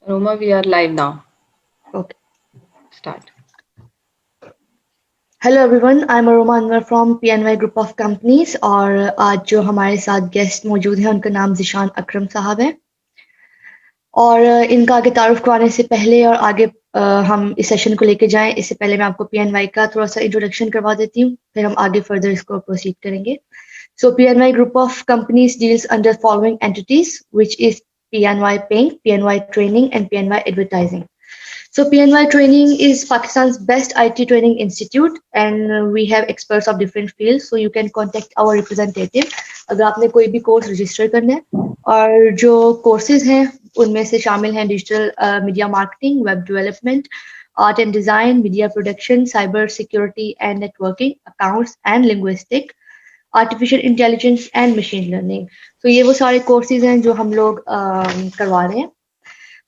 Roma, we are live now. Okay. Start. Hello everyone, I am Aroma Anwar from PNY group of companies. और आज जो हमारे साथ guest मौजूद हैं उनका नाम ज़ीशान अकरम साहब है। और इनका आगे तारुफ करवाने से पहले और आगे हम इस सेशन को लेके जाएं, इससे पहले मैं आपको पीएनवाई का थोड़ा सा इंट्रोडक्शन करवा देती हूँ, फिर हम आगे फर्दर इसको प्रोसीड करेंगे। So PNY group of companies deals under following entities which is PNY paying, PNY training and PNY advertising. So PNY Training is Pakistan's best IT training institute and we have experts of different fields, so you can contact our representative अगर आपने कोई भी course register करना है। और जो courses हैं उनमें से शामिल हैं digital media marketing, web development, art and design, media production, cyber security and networking, accounts and linguistic, artificial intelligence and machine learning. तो ये वो सारे कोर्सेज हैं जो हम लोग करवा रहे हैं।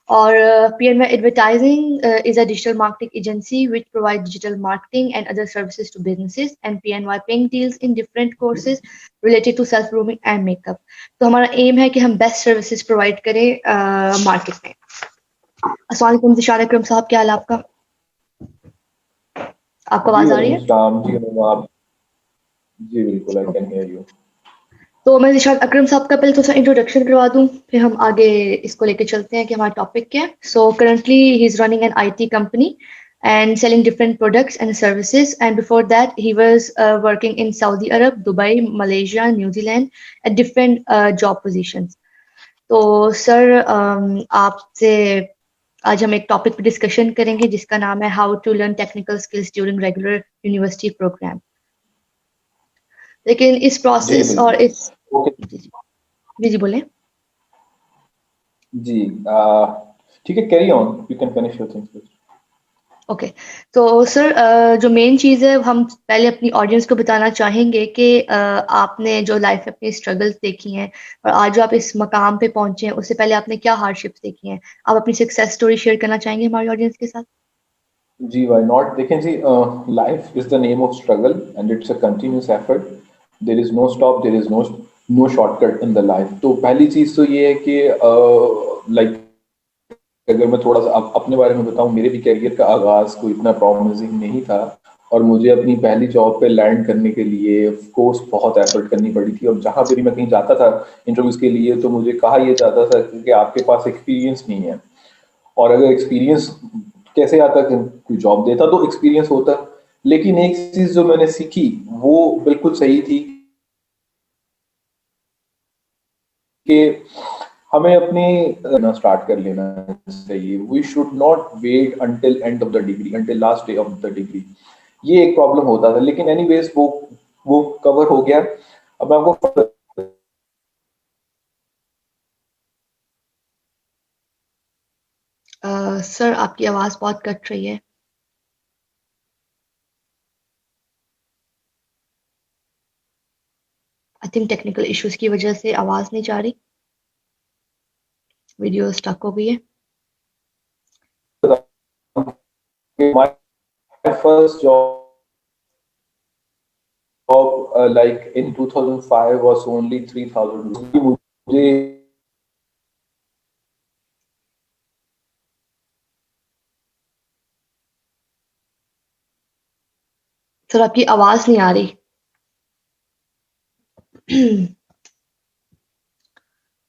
Or PNY Advertising is a digital marketing agency which provides digital marketing and other services to businesses, and PNY Ping deals in different courses related to self grooming and makeup. तो हमारा M है कि हम best services provide करें market में। अस्सलाम वालेकुम ज़ीशान अकरम साहब, क्या हाल है आपका? आपको आवाज आ रही है? जी बिल्कुल, आई कैन हियर यू। तो मैं ज़ीशान अकरम साहब का पहले थोड़ा सा इंट्रोडक्शन करवा दूं, फिर हम आगे इसको लेके चलते हैं कि हमारा टॉपिक क्या है। So currently he is running an IT company and selling different products and services, and before that he was working in Saudi Arab, Dubai, Malaysia, New Zealand at different job positions. तो sir आपसे आज हम एक topic पे discussion करेंगे जिसका नाम है how to learn technical skills during regular university program. लेकिन इस प्रोसेस और इस जी बोले। जी ठीक है, carry on, you can finish your things. Okay, तो सर जो मेन चीज़ है हम पहले अपनी ऑडियंस को बताना चाहेंगे कि आपने जो लाइफ में अपनी स्ट्रगल्स देखी हैं और आज जो आप इस मकाम पे पहुंचे हैं उससे पहले आपने क्या हार्डशिप्स देखी हैं, आप अपनी सक्सेस स्टोरी शेयर करना चाहेंगे हमारी ऑडियंस के साथ? जी वाई नॉट। देखें जी, life is the name of struggle and it's a continuous effort. There is no stop, there is no shortcut in the life. तो पहली चीज तो ये है कि लाइक अगर मैं थोड़ा सा अपने बारे में बताऊं, मेरे भी कैरियर का आगाज कोई इतना प्रॉमिसिंग नहीं था और मुझे अपनी पहली जॉब पे लैंड करने के लिए ऑफ कोर्स बहुत एफर्ट करनी पड़ी थी। और जहाँ पे भी मैं कहीं जाता था इंटरव्यूज के लिए तो मुझे कहा यह जाता था कि आपके पास एक्सपीरियंस नहीं है। और अगर एक्सपीरियंस कैसे आता, कि कोई जॉब देता तो एक्सपीरियंस होता। लेकिन एक चीज जो मैंने सीखी वो बिल्कुल सही थी कि हमें अपनी स्टार्ट कर लेना चाहिए। We should not wait until end of the degree, until last day of the degree. ये एक प्रॉब्लम होता था, लेकिन एनीवेज वो कवर हो गया। अब मैं आपको सर आपकी आवाज बहुत कट रही है। आई थिंक टेक्निकल इश्यूज की वजह से आवाज नहीं जा रही, वीडियो स्टक हो गई है। my first job like in 2005 was only 3,000 rupees. मुझे सर आपकी आवाज नहीं आ रही।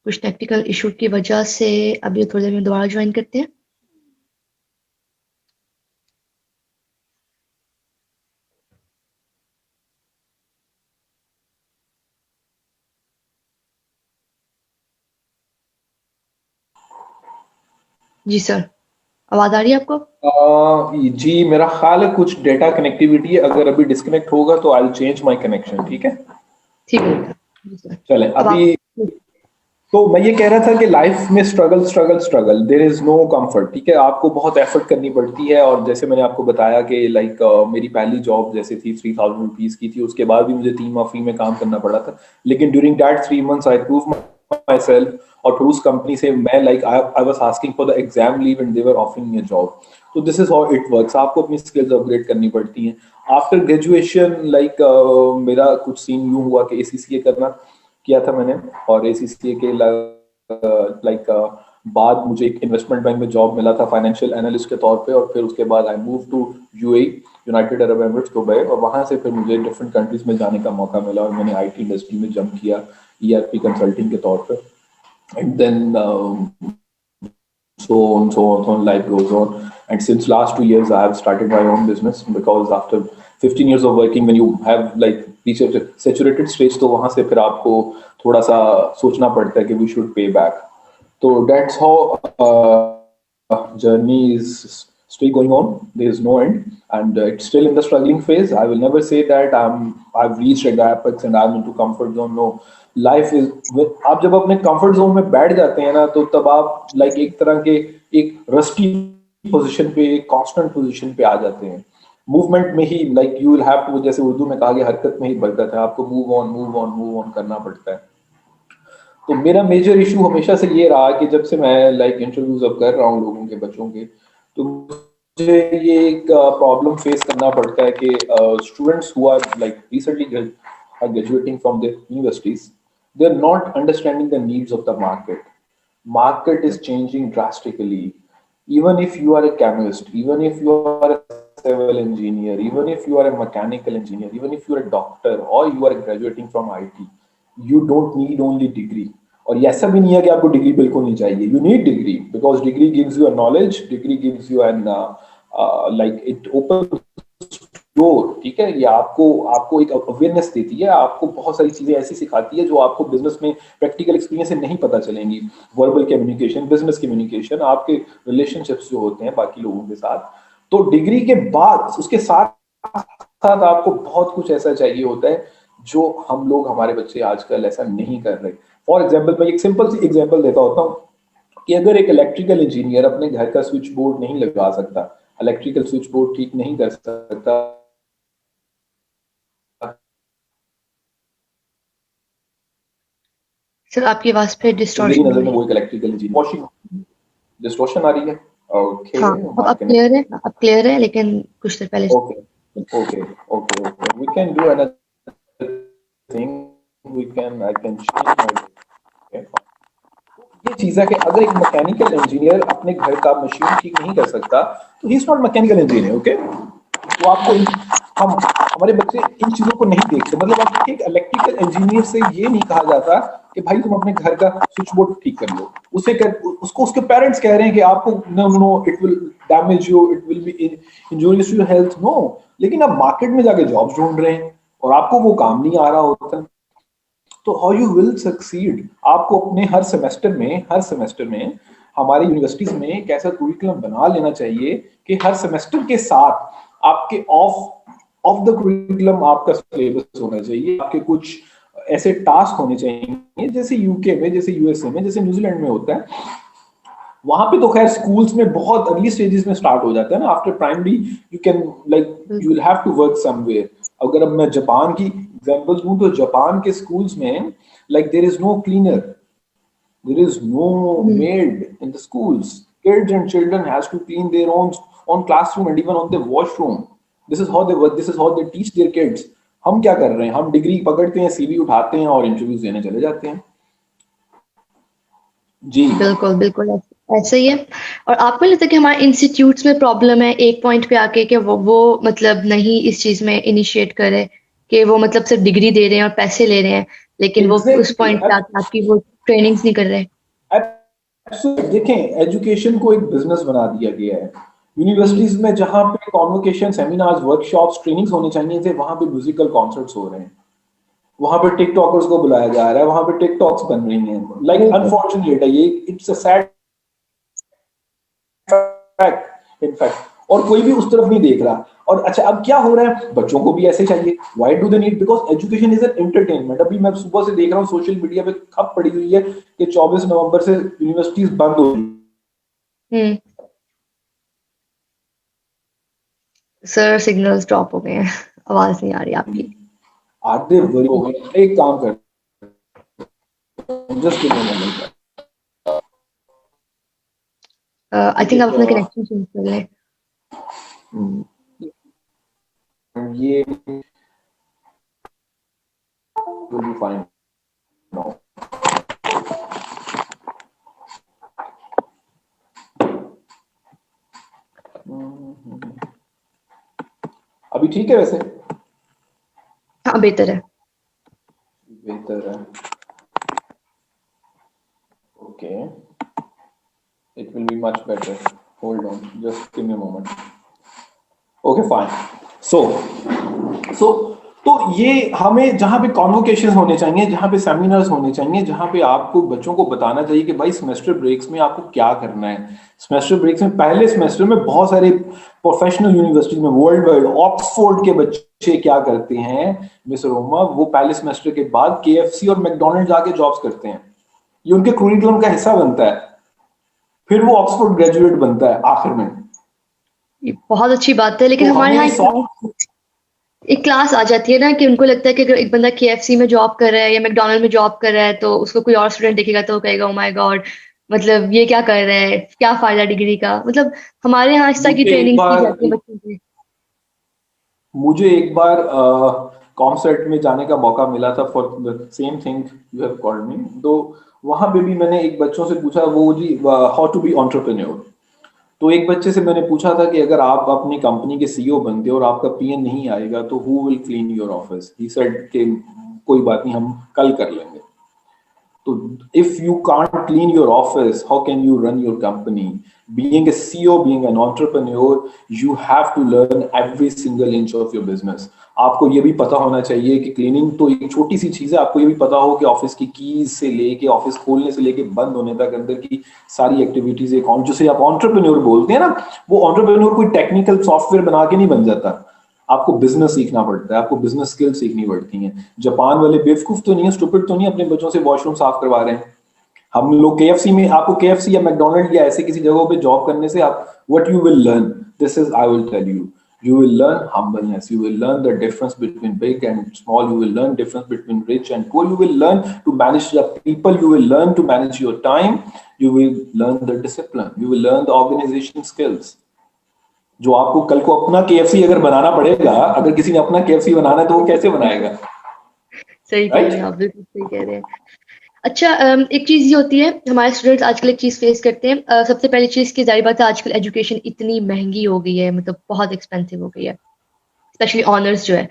कुछ टेक्निकल इशू की वजह से अभी थोड़ी देर में दोबारा ज्वाइन करते हैं। जी सर, आवाज आ रही है आपको? जी मेरा ख्याल है कुछ डेटा कनेक्टिविटी है, अगर अभी डिस्कनेक्ट होगा तो I will change my connection. ठीक है, ठीक है। चले अभी। तो मैं ये कह रहा था कि लाइफ में struggle struggle struggle, there is no comfort. ठीक है, आपको बहुत एफर्ट करनी पड़ती है। और जैसे मैंने आपको बताया कि लाइक मेरी पहली जॉब जैसे थी 3,000 रुपीज की थी, उसके बाद भी मुझे 3 माह फ्री में काम करना पड़ा था। लेकिन during that 3 months I prove my self, और फिर उस कंपनी से मैं like I was asking for the exam leave and they were offering me a job. तो this is how it works. आपको अपनी स्किल्स अपग्रेड करनी पड़ती हैं. आफ्टर ग्रेजुएशन लाइक मेरा कुछ सीन यूं हुआ कि ACCA करना किया था मैंने, और ACCA के लाइक बाद मुझे एक इन्वेस्टमेंट बैंक में जॉब मिला था फाइनेंशियल एनालिस्ट के तौर पे, और फिर उसके बाद I move to UAE, United Arab Emirates, Dubai, और वहां से फिर मुझे डिफरेंट कंट्रीज में जाने का मौका मिला और मैंने IT इंडस्ट्री में जंप किया ERP कंसल्टिंग के तौर पे. And then so on, life goes on. And since last 2 years I have started my own business, because after 15 years of working, when you have like reached a saturated stage, तो वहां से फिर आपको थोड़ा सा सोचना पड़ता है कि we should pay back. So that's how journey is still going on. There is no end, and it's still in the struggling phase. I will never say that I've reached a apex and I'm into comfort zone. No, life is, आप जब अपने comfort zone में बैठ जाते हैं ना, तो तब आप लाइक एक तरह के एक रस्टी पोजीशन पे, एक कांस्टेंट पोजीशन पे आ जाते हैं. मूवमेंट में ही like you will have to, जैसे उर्दू में कहा गया, हरकत में ही बरकत है. आपको मूव ऑन करना पड़ता है. तो मेरा मेजर इशू हमेशा से ये रहा कि जब से मैं लाइक इंटरव्यूज अब कर रहा हूँ लोगों के, बच्चों के, तो मुझे ये एक प्रॉब्लम फेस करना पड़ता है कि students who are like recently graduating from their universities, they're not understanding the needs of the market. Market is changing drastically. Even if you are a chemist, even if you are a civil engineer, even if you are a mechanical engineer, even if you are a doctor, or you are graduating from IT, you don't need only degree. और ये ऐसा भी नहीं है कि आपको degree बिल्कुल नहीं चाहिए. You need degree because degree gives you a knowledge, degree gives you an like it opens door. ठीक है, ये आपको एक अवेयरनेस देती है, आपको बहुत सारी चीजें ऐसी सिखाती है जो आपको बिजनेस में प्रैक्टिकल एक्सपीरियंस से नहीं पता चलेंगी. वर्बल कम्युनिकेशन, बिजनेस कम्युनिकेशन, आपके रिलेशनशिप्स जो होते हैं बाकी लोगों के साथ. तो डिग्री के बाद उसके साथ साथ आपको बहुत कुछ ऐसा चाहिए होता है जो हम लोग, हमारे बच्चे आजकल ऐसा नहीं कर रहे. फॉर एग्जाम्पल, मैं एक सिंपल सी एग्जाम्पल देता होता हूँ कि अगर एक इलेक्ट्रिकल इंजीनियर अपने घर का स्विच बोर्ड नहीं लगा सकता, इलेक्ट्रिकल स्विच बोर्ड ठीक नहीं कर सकता, सर आपकी आवाज पे मेरी डिस्टॉर्शन नजर हो में रही वो एक इलेक्ट्रिकल इंजीनियर. वॉशिंग डिस्टॉर्शन आ रही है. ओके, है. हाँ, अब क्लियर है, लेकिन कुछ देर पहले okay okay okay okay. We can do another thing. We can, I can change my. ये चीज है कि अगर एक मैकेनिकल इंजीनियर अपने घर का मशीन ठीक नहीं कर सकता, तो he is not mechanical engineer. Okay, तो आपको हम, हमारे बच्चे इन चीजों को नहीं देखते. मतलब आप एक इलेक्ट्रिकल इंजीनियर से ये नहीं कहा जाता कि भाई तुम अपने घर का स्विच बोर्ड ठीक कर लो. उसको उसके पेरेंट्स कह रहे हैं कि आपको no no it will damage you, it will be injurious to your health. No, लेकिन आप मार्केट में जाके जॉब्स ढूंढ रहे हैं और आपको वो काम नहीं आ रहा होता. तो हाउ यू विल सक्सीड? आपको अपने हर सेमेस्टर में हमारी यूनिवर्सिटीज में एक ऐसा करिकुलम बना लेना चाहिए कि हर सेमेस्टर के साथ आपके ऑफ द करिकुलम आपका सिलेबस होना चाहिए. आपके कुछ ऐसे टास्क होने चाहिए जैसे यूके में, जैसे यूएसए में, जैसे न्यूजीलैंड में होता है. वहां पे तो खैर स्कूल्स में बहुत अर्ली स्टेजेस में स्टार्ट हो जाता है ना. After primary you can like you will have to work somewhere. अगर अब मैं जापान की एग्जांपल दूं, तो जापान के स्कूल्स में like there is no cleaner, there is no maid in the schools. Kids and children has to clean their own classroom and even on their washroom. This is how they work, this is how they teach their kids. हम क्या कर रहे हैं? हम degree पकड़ते हैं, CV उठाते हैं और इंटरव्यूज देने चले जाते हैं. जी बिल्कुल बिल्कुल ऐसा ही है. और आपको नहीं लगता कि हमारे इंस्टीट्यूट्स में प्रॉब्लम है एक पॉइंट पे आके कि वो मतलब नहीं इस चीज में इनिशिएट करे, कि वो मतलब सिर्फ डिग्री दे रहे हैं और पैसे ले रहे हैं, लेकिन वो उस पॉइंट पे आके आपकी वो ट्रेनिंग्स नहीं कर रहे. देखें, एजुकेशन को एक बिजनेस बना दिया गया है. यूनिवर्सिटीज में जहां पे कॉन्वोकेशन, सेमिनार्स, वर्कशॉप्स, ट्रेनिंग्स होने चाहिए थे, वहां पे म्यूजिकल कॉन्सर्ट्स हो रहे हैं. वहां पे टिकटॉकर्स को बुलाया जा रहा है, वहां पे टिकटॉक्स बन रही हैं. लाइक अनफॉर्चुनेट है ये, it's a sad fact in fact. और कोई भी उस तरफ नहीं देख रहा. और अच्छा, अब क्या हो रहा है? बच्चों को भी ऐसे चाहिए. Why do they need? Because education is an entertainment. अभी मैं सुबह से देख रहा हूँ सोशल मीडिया पे खप पड़ी हुई है कि 24 नवंबर से यूनिवर्सिटीज बंद हो रही. सर सिग्नल्स ड्रॉप हो गए हैं, आवाज नहीं आ रही आपकी. आधे वरी हो गए. एक काम कर, Just give me a moment. I think आप अपना कनेक्शन चेंज कर लें. ये will be fine now. अभी ठीक है वैसे? हाँ बेहतर है. बेहतर है. Okay. It will be much better. Hold on. Just give me a moment. Okay, fine. तो ये हमें जहाँ पे कॉन्वोकेशन होने चाहिए, जहाँ पे सेमिनार्स होने चाहिए, जहाँ पे आपको बच्चों को बताना चाहिए कि भाई सेमेस्टर ब्रेक्स में आपको क्या करना है. सेमेस्टर ब्रेक्स में पहले सेमेस्टर में बहुत सारे प्रोफेशनल यूनिवर्सिटीज में वर्ल्ड वाइड ऑक्सफोर्ड के बच्चे क्या करते हैं मिस रोमा, वो पहले सेमेस्टर के बाद KFC और मैकडोनल्ड्स आके जॉब्स करते हैं. ये उनके करिकुलम का हिस्सा बनता है. फिर वो ऑक्सफोर्ड ग्रेजुएट बनता है आखिर में. ये बहुत अच्छी बात है, लेकिन तो हमारे हमें यहाँ एक क्लास आ जाती है ना कि उनको लगता है कि अगर एक बंदा KFC में जॉब कर रहा है या मैकडोनल्ड में जॉब कर रहा है तो उसको कोई और स्टूडेंट देखेगा तो वो कहेगा ओ माय गॉड, मतलब ये क्या कर रहा है, क्या फायदा डिग्री का. मतलब हमारे यहाँ इस तरह की मुझे एक ट्रेनिंग की बार जाती है बच्चों की. मुझे एक बार कॉमसेट में जाने का मौका मिला था for the same thing you have called me. तो वहां पे भी मैंने एक बच्चों से पूछा, वो जी हाउ टू बी एंटरप्रेन्योर. तो एक बच्चे से मैंने पूछा था कि अगर आप अपनी कंपनी के CEO बनते हो और आपका PN नहीं आएगा तो who will clean your office. He said कि कोई बात नहीं, हम कल कर लेंगे. तो if you can't clean your office, how can you run your company? Being a CEO, being an entrepreneur, you have to learn every single inch of your business. आपको ये भी पता होना चाहिए कि क्लीनिंग तो एक छोटी सी चीज है. आपको ये भी पता हो कि ऑफिस की कीज से लेके ऑफिस खोलने से लेके बंद होने तक अंदर की सारी एक्टिविटीज, एक जिसे आप एंटरप्रेन्योर बोलते हैं ना, वो एंटरप्रेन्योर कोई टेक्निकल सॉफ्टवेयर बना के नहीं बन जाता. आपको बिजनेस सीखना पड़ता है, आपको बिजनेस स्किल सीखनी पड़ती हैं. जापान वाले बेवकूफ तो नहीं है, स्टूपिड तो नहीं अपने बच्चों से वॉशरूम साफ करवा रहे हैं. हम लोग KFC में, आपको KFC या मैकडोनल्ड या ऐसे किसी जगहों पे जॉब करने से आप what you will learn, this is I will tell you. You will learn humbleness. You will learn the difference between big and small. You will learn difference between rich and poor. You will learn to manage the people. You will learn to manage your time. You will learn the discipline. You will learn the organization skills. जो आपको कल को अपना KFC अगर बनाना पड़ेगा, अगर किसी ने अपना KFC बनाना है तो वो कैसे बनाएगा? सही कह रहे हैं आप, बिल्कुल सही कह रहे हैं. अच्छा, एक चीज ये होती है, हमारे स्टूडेंट्स आजकल एक चीज फेस करते हैं. सबसे पहली चीज की जाहिर बात है आजकल एजुकेशन इतनी महंगी हो गई है, मतलब बहुत एक्सपेंसिव हो गई है, स्पेशली ऑनर्स जो है.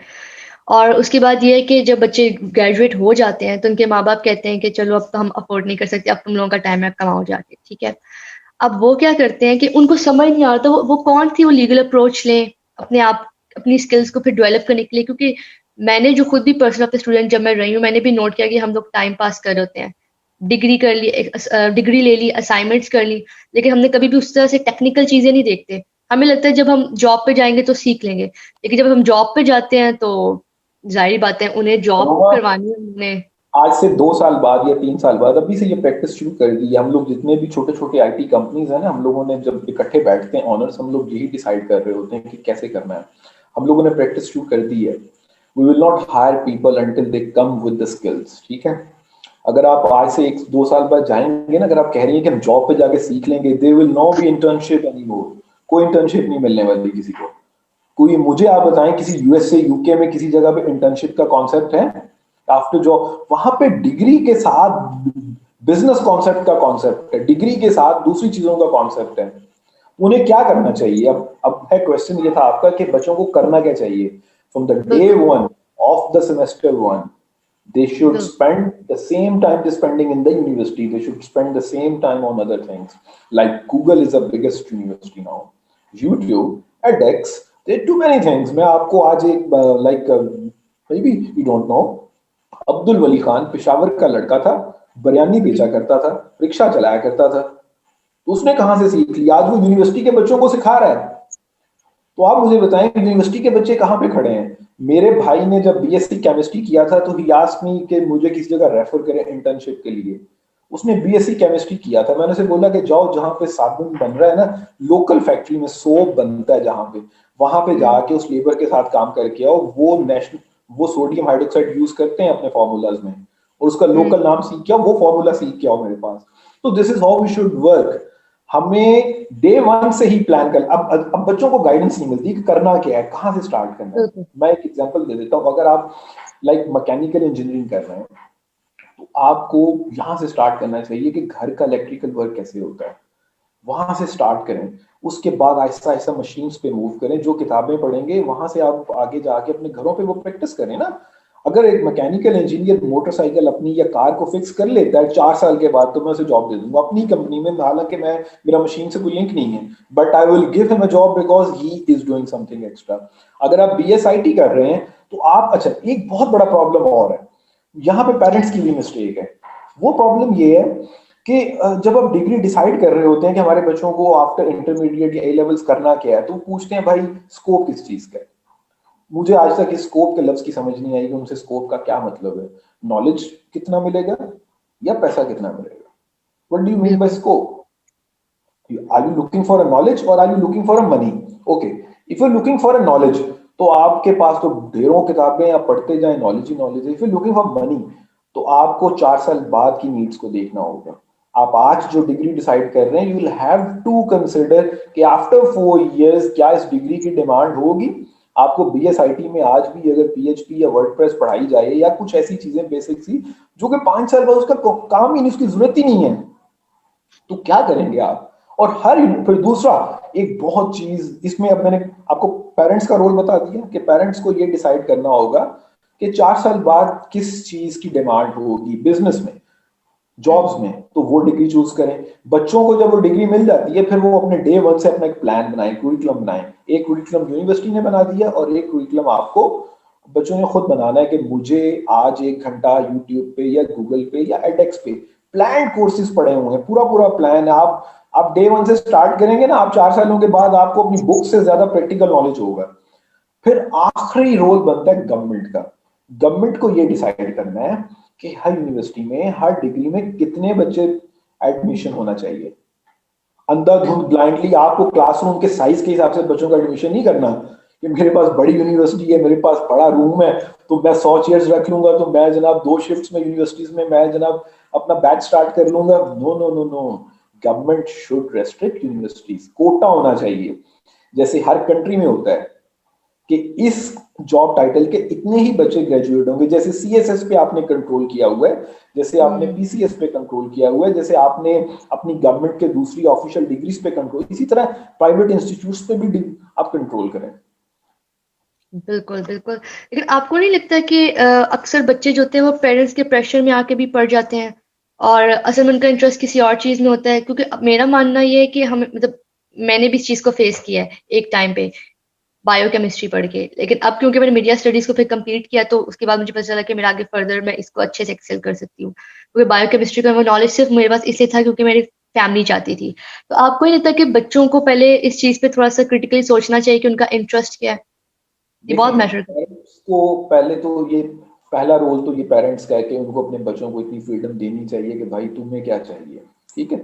और उसके बाद ये है कि जब बच्चे ग्रेजुएट हो जाते हैं तो उनके माँ बाप कहते हैं कि चलो अब तो हम अफोर्ड नहीं कर सकते, अब तुम लोगों का टाइम है, कमाओ जाके, ठीक है. अब वो क्या करते हैं कि उनको समझ नहीं आता वो कौन सी वो लीगल अप्रोच लें अपने आप, अपनी स्किल्स को फिर डेवलप करने के लिए. क्योंकि मैंने जो खुद भी पर्सनल अपने स्टूडेंट जब मैं रही हूँ, मैंने भी नोट किया कि हम लोग टाइम पास कर रहे होते हैं, डिग्री कर ली, डिग्री ले ली, असाइनमेंट्स कर ली, लेकिन हमने कभी भी उस तरह से टेक्निकल चीजें नहीं देखते. हमें लगता है जब हम जॉब पे जाएंगे तो सीख लेंगे, लेकिन जब हम जॉब पे जाते हैं तो जाहिर बात है उन्हें जॉब करवानी है. उन्हें आज से 2 साल बाद या 3 साल बाद अभी से ये प्रैक्टिस शुरू कर दी है. हम लोग जितने भी छोटे छोटे IT कंपनीज हैं ना, हम लोगों ने जब इकट्ठे बैठते हैं ऑनर्स, हम लोग यही डिसाइड कर रहे होते हैं कि कैसे करना है. हम लोगों ने प्रैक्टिस शुरू कर दी है. We will not hire people until they come with the skills. ठीक है, अगर आप आज से 1-2 साल बाद जाएंगे ना, अगर आप कह रही हैं कि हम जॉब पे जाके सीख लेंगे, there will not be internship anymore. कोई इंटर्नशिप नहीं मिलने वाली किसी को. कोई मुझे आप बताएं किसी USA UK में किसी जगह पे इंटर्नशिप का कॉन्सेप्ट है आफ्टर जॉब? वहां पे डिग्री के साथ बिजनेस कॉन्सेप्ट का कॉन्सेप्ट है, डिग्री के साथ दूसरी चीजों का कॉन्सेप्ट है. उन्हें क्या करना चाहिए? अब है क्वेश्चन ये था आपका कि बच्चों को करना क्या चाहिए. From the day 1 of the semester 1 they should spend the same time they're spending in the university. They should spend the same time on other things. Like Google is the biggest university now. YouTube, edX, there are too many things. मैं आपको आज एक maybe you don't know, Abdul वली खान पेशावर का लड़का था, बिरयानी बेचा करता था, रिक्शा चलाया करता था. उसने कहां से सीख लिया? आज वो यूनिवर्सिटी के बच्चों को सिखा रहा है. तो आप मुझे बताएं यूनिवर्सिटी के बच्चे कहां पे खड़े हैं? मेरे भाई ने जब BSc केमिस्ट्री किया था तो ही आस्क्ड मी कि मुझे किसी जगह रेफर करें इंटर्नशिप के लिए. उसने BSc केमिस्ट्री किया था. मैंने उसे बोला कि जाओ जहां पे साबुन बन रहा है ना, लोकल फैक्ट्री में सोप बनता है जहां पे, वहां पे जाके उस लेबर के साथ काम करके आओ. वो सोडियम हाइड्रोक्साइड यूज करते हैं अपने फॉर्मूलाज में. और उसका लोकल नाम सीख के आओ, वो फॉर्मूला सीख के आओ मेरे पास। तो this is how we should work. हमें डे वन से ही प्लान कर, अब बच्चों को गाइडेंस नहीं मिलती कि करना क्या है, कहाँ से स्टार्ट करना है। मैं एक एग्जांपल दे देता हूँ, अगर आप लाइक मैकेनिकल इंजीनियरिंग कर रहे हैं तो आपको यहाँ से स्टार्ट करना चाहिए कि घर का इलेक्ट्रिकल वर्क कैसे होता है, वहां से स्टार्ट करें। उसके बाद आहिस्ता आहिस्ता मशीन्स पे मूव करें, जो किताबें पढ़ेंगे वहां से आप आगे जाके अपने घरों पे वो प्रैक्टिस करें ना। अगर एक मैकेनिकल इंजीनियर मोटरसाइकिल अपनी या कार को फिक्स कर लेता है 4 साल के बाद, तो मैं उसे जॉब दे दूंगा अपनी कंपनी में, हालांकि मेरा मशीन से कोई लिंक नहीं है, but I will give him a job because he is doing something extra. अगर आप बीएसआईटी कर रहे हैं तो आप, अच्छा एक बहुत बड़ा प्रॉब्लम और है, यहाँ पे पेरेंट्स की भी मिस्टेक है। वो प्रॉब्लम ये है कि जब आप डिग्री डिसाइड कर रहे होते हैं कि हमारे बच्चों को आफ्टर इंटरमीडिएट या ए लेवल्स करना क्या है, तो पूछते हैं भाई स्कोप किस चीज का है। मुझे आज तक इस स्कोप के लफ्ज की समझ नहीं आई कि उनसे स्कोप का क्या मतलब है। नॉलेज कितना मिलेगा या पैसा कितना मिलेगा? What do you mean by scope? Are you looking for a knowledge और are you looking for a money? Okay, if you looking for a knowledge तो आपके पास तो ढेरों किताबें, आप पढ़ते जाए, नॉलेज ही नॉलेज है। If you looking for money तो आपको 4 साल बाद की नीड्स को देखना होगा। आप आज जो डिग्री डिसाइड कर रहे हैं, you will have to consider कि आफ्टर 4 इयर्स क्या इस डिग्री की डिमांड होगी। आपको बीएसआईटी में आज भी अगर पीएचपी या वर्डप्रेस पढ़ाई जाए या कुछ ऐसी चीजें बेसिक सी जो कि 5 साल बाद उसका काम ही नहीं, उसकी जरूरत ही नहीं है, तो क्या करेंगे आप? और फिर दूसरा एक बहुत चीज इसमें, अब मैंने आपको पेरेंट्स का रोल बता दिया कि पेरेंट्स को ये डिसाइड करना होगा कि 4 साल बाद किस चीज की डिमांड होगी बिजनेस में, जॉब्स में, तो वो डिग्री चूज करें। बच्चों को जब वो डिग्री मिल जाती है, फिर वो अपने डे वन से अपना एक प्लान बनाएं, कुरिकुलम बनाएं। एक कुरिकुलम यूनिवर्सिटी ने बना दिया और एक कुरिकुलम आपको बच्चों ने खुद बनाना है कि मुझे आज 1 घंटा यूट्यूब पे या गूगल पे या एडेक्स पे प्लान कोर्सेज पढ़े हुए हैं, पूरा पूरा प्लान। आप डे वन से स्टार्ट करेंगे ना, आप 4 सालों के बाद आपको अपनी बुक से ज्यादा प्रैक्टिकल नॉलेज होगा। फिर आखिरी रोल बनता है गवर्नमेंट का। गवर्नमेंट को ये डिसाइड करना है कि हर यूनिवर्सिटी में, हर डिग्री में कितने बच्चे एडमिशन होना चाहिए। अंधाधुंध ब्लाइंडली आपको क्लासरूम के साइज के हिसाब से बच्चों का एडमिशन नहीं करना कि मेरे पास बड़ी यूनिवर्सिटी है, मेरे पास बड़ा रूम है, तो मैं 100 चेयर्स रख लूंगा, तो मैं जनाब 2 शिफ्ट्स में यूनिवर्सिटीज में मैं जनाब अपना बैच स्टार्ट कर लूंगा। No no no no, government should restrict universities. Quota होना चाहिए, जैसे हर कंट्री में होता है कि इस जॉब टाइटल के इतने ही बच्चे ग्रेजुएट होंगे। जैसे सीएसएस पे आपने कंट्रोल किया हुआ है, जैसे आपने पीसीएस पे कंट्रोल किया हुआ है, जैसे आपने अपनी गवर्नमेंट के दूसरी ऑफिशियल डिग्रीज पे कंट्रोल, इसी तरह प्राइवेट इंस्टीट्यूट्स पे भी आप कंट्रोल करें। बिल्कुल बिल्कुल। लेकिन आपको नहीं लगता कि अक्सर बच्चे जो होते हैं वो पेरेंट्स के प्रेशर में आके भी पड़ जाते हैं और असल में उनका इंटरेस्ट किसी और चीज में होता है? क्योंकि मेरा मानना ये है कि हम मतलब मैंने भी इस चीज को फेस किया है एक टाइम पे बायोकेमिस्ट्री पढ़ के, लेकिन अब क्योंकि मैंने मीडिया स्टडीज को फिर कंप्लीट किया तो उसके बाद मुझे पता चला कि मेरा आगे फर्दर मैं इसको अच्छे से एक्सेल कर सकती हूँ, क्योंकि बायोकेमिस्ट्री का वो नॉलेज सिर्फ मेरे पास इसलिए था क्योंकि मेरी फैमिली चाहती थी। तो आपको नहीं लगता कि बच्चों को पहले इस चीज पे थोड़ा सा क्रिटिकली सोचना चाहिए कि उनका इंटरेस्ट क्या है? ये बहुत मैटर करता है। पेरेंट्स को पहले तो ये पहला रोल तो ये पेरेंट्स का है कि उनको अपने बच्चों को इतनी फ्रीडम देनी चाहिए कि भाई तुम्हें क्या चाहिए, ठीक है।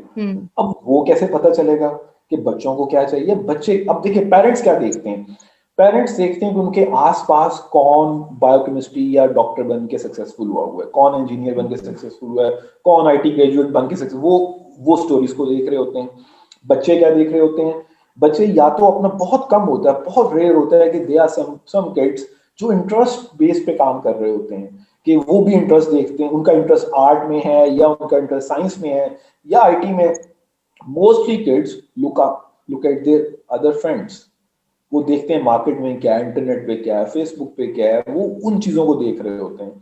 अब वो कैसे पता चलेगा कि बच्चों को क्या चाहिए? बच्चे, अब देखिए पेरेंट्स क्या देखते हैं, पेरेंट्स देखते हैं कि उनके आसपास कौन बायोकेमिस्ट्री या डॉक्टर बन के सक्सेसफुल हुआ है, कौन इंजीनियर बन के सक्सेसफुल हुआ है, कौन आईटी ग्रेजुएट बन के सक्सेसफुल, वो स्टोरीज को देख रहे होते हैं। बच्चे क्या देख रहे होते हैं? बच्चे या तो अपना, बहुत कम होता है, बहुत रेयर होता है कि दे आर सम किड्स जो इंटरेस्ट बेस पे काम कर रहे होते हैं, कि वो भी इंटरेस्ट देखते हैं, उनका इंटरेस्ट आर्ट में है या उनका इंटरेस्ट साइंस में है या आईटी में। Mostly kids look at there other friends, वो देखते हैं मार्केट में क्या है, इंटरनेट पे क्या है, फेसबुक पे क्या है, वो उन चीजों को देख रहे होते हैं।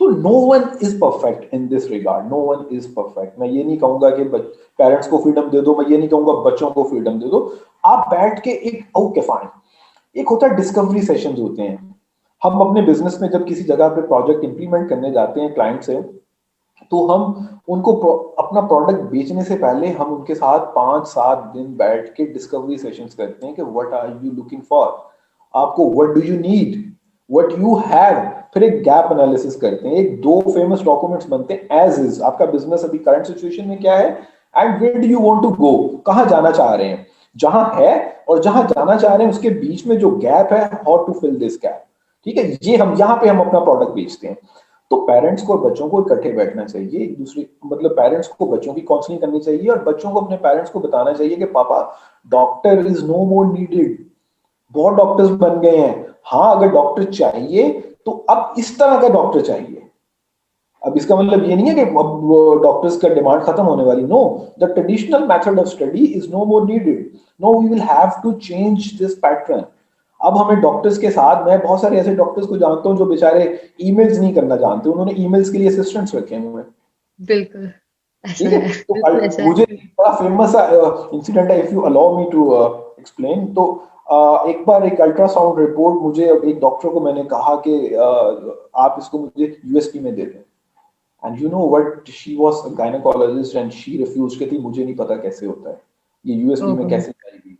तो no one is perfect in this regard, no one is perfect. मैं ये नहीं कहूंगा कि पेरेंट्स को फ्रीडम दे दो, मैं ये नहीं कहूंगा बच्चों को फ्रीडम दे दो। आप बैठ के ओके फाइन, एक होता है डिस्कवरी सेशंस होते हैं। हम अपने बिजनेस में जब किसी जगह पे प्रोजेक्ट इंप्लीमेंट करने जाते हैं क्लाइंट से, तो हम उनको अपना प्रोडक्ट बेचने से पहले हम उनके साथ 5-7 दिन बैठ के डिस्कवरी सेशंस करते हैं कि what are you looking for, आपको what do you need, what you have. फिर एक गैप एनालिसिस करते हैं, एक 2 फेमस डॉक्यूमेंट्स बनते हैं एज इज, आपका बिजनेस अभी करंट सिचुएशन में क्या है and where do you want to go, कहां जाना चाह रहे हैं, जहां है और जहां जाना चाह रहे हैं उसके बीच में जो गैप है, how to fill this gap, ठीक है। ये हम यहाँ पे हम अपना प्रोडक्ट बेचते हैं। तो पेरेंट्स को और बच्चों को इकट्ठे बैठना चाहिए, एक दूसरे मतलब पेरेंट्स को बच्चों की काउंसलिंग करनी चाहिए और बच्चों को अपने पेरेंट्स को बताना चाहिए कि पापा doctor is no more needed, बहुत डॉक्टर्स बन गए हैं, हाँ अगर डॉक्टर चाहिए तो अब इस तरह का डॉक्टर चाहिए। अब इसका मतलब ये नहीं है कि अब डॉक्टर्स का डिमांड खत्म होने वाली, no, the traditional method of study is no more needed, no we will have to change this pattern. अब हमें डॉक्टर्स के साथ, मैं बहुत सारे ऐसे डॉक्टर्स को जानता हूं जो बेचारे ईमेल्स नहीं करना जानते, उन्होंने ईमेल्स के लिए असिस्टेंट्स रखे हुए हैं। बिल्कुल ऐसा ठीक है, है, तो बिल्कुल ऐसा है। मुझे बड़ा फेमस इंसिडेंट है, if you allow me to explain, तो एक बार एक अल्ट्रासाउंड रिपोर्ट मुझे, एक डॉक्टर को मैंने कहा कि आप इसको मुझे यूएसपी में दे दें, and you know what, she was a gynaecologist and she refuse, कहती मुझे नहीं पता कैसे होता है ये यूएसबी में ओहो। कैसे जाएगी,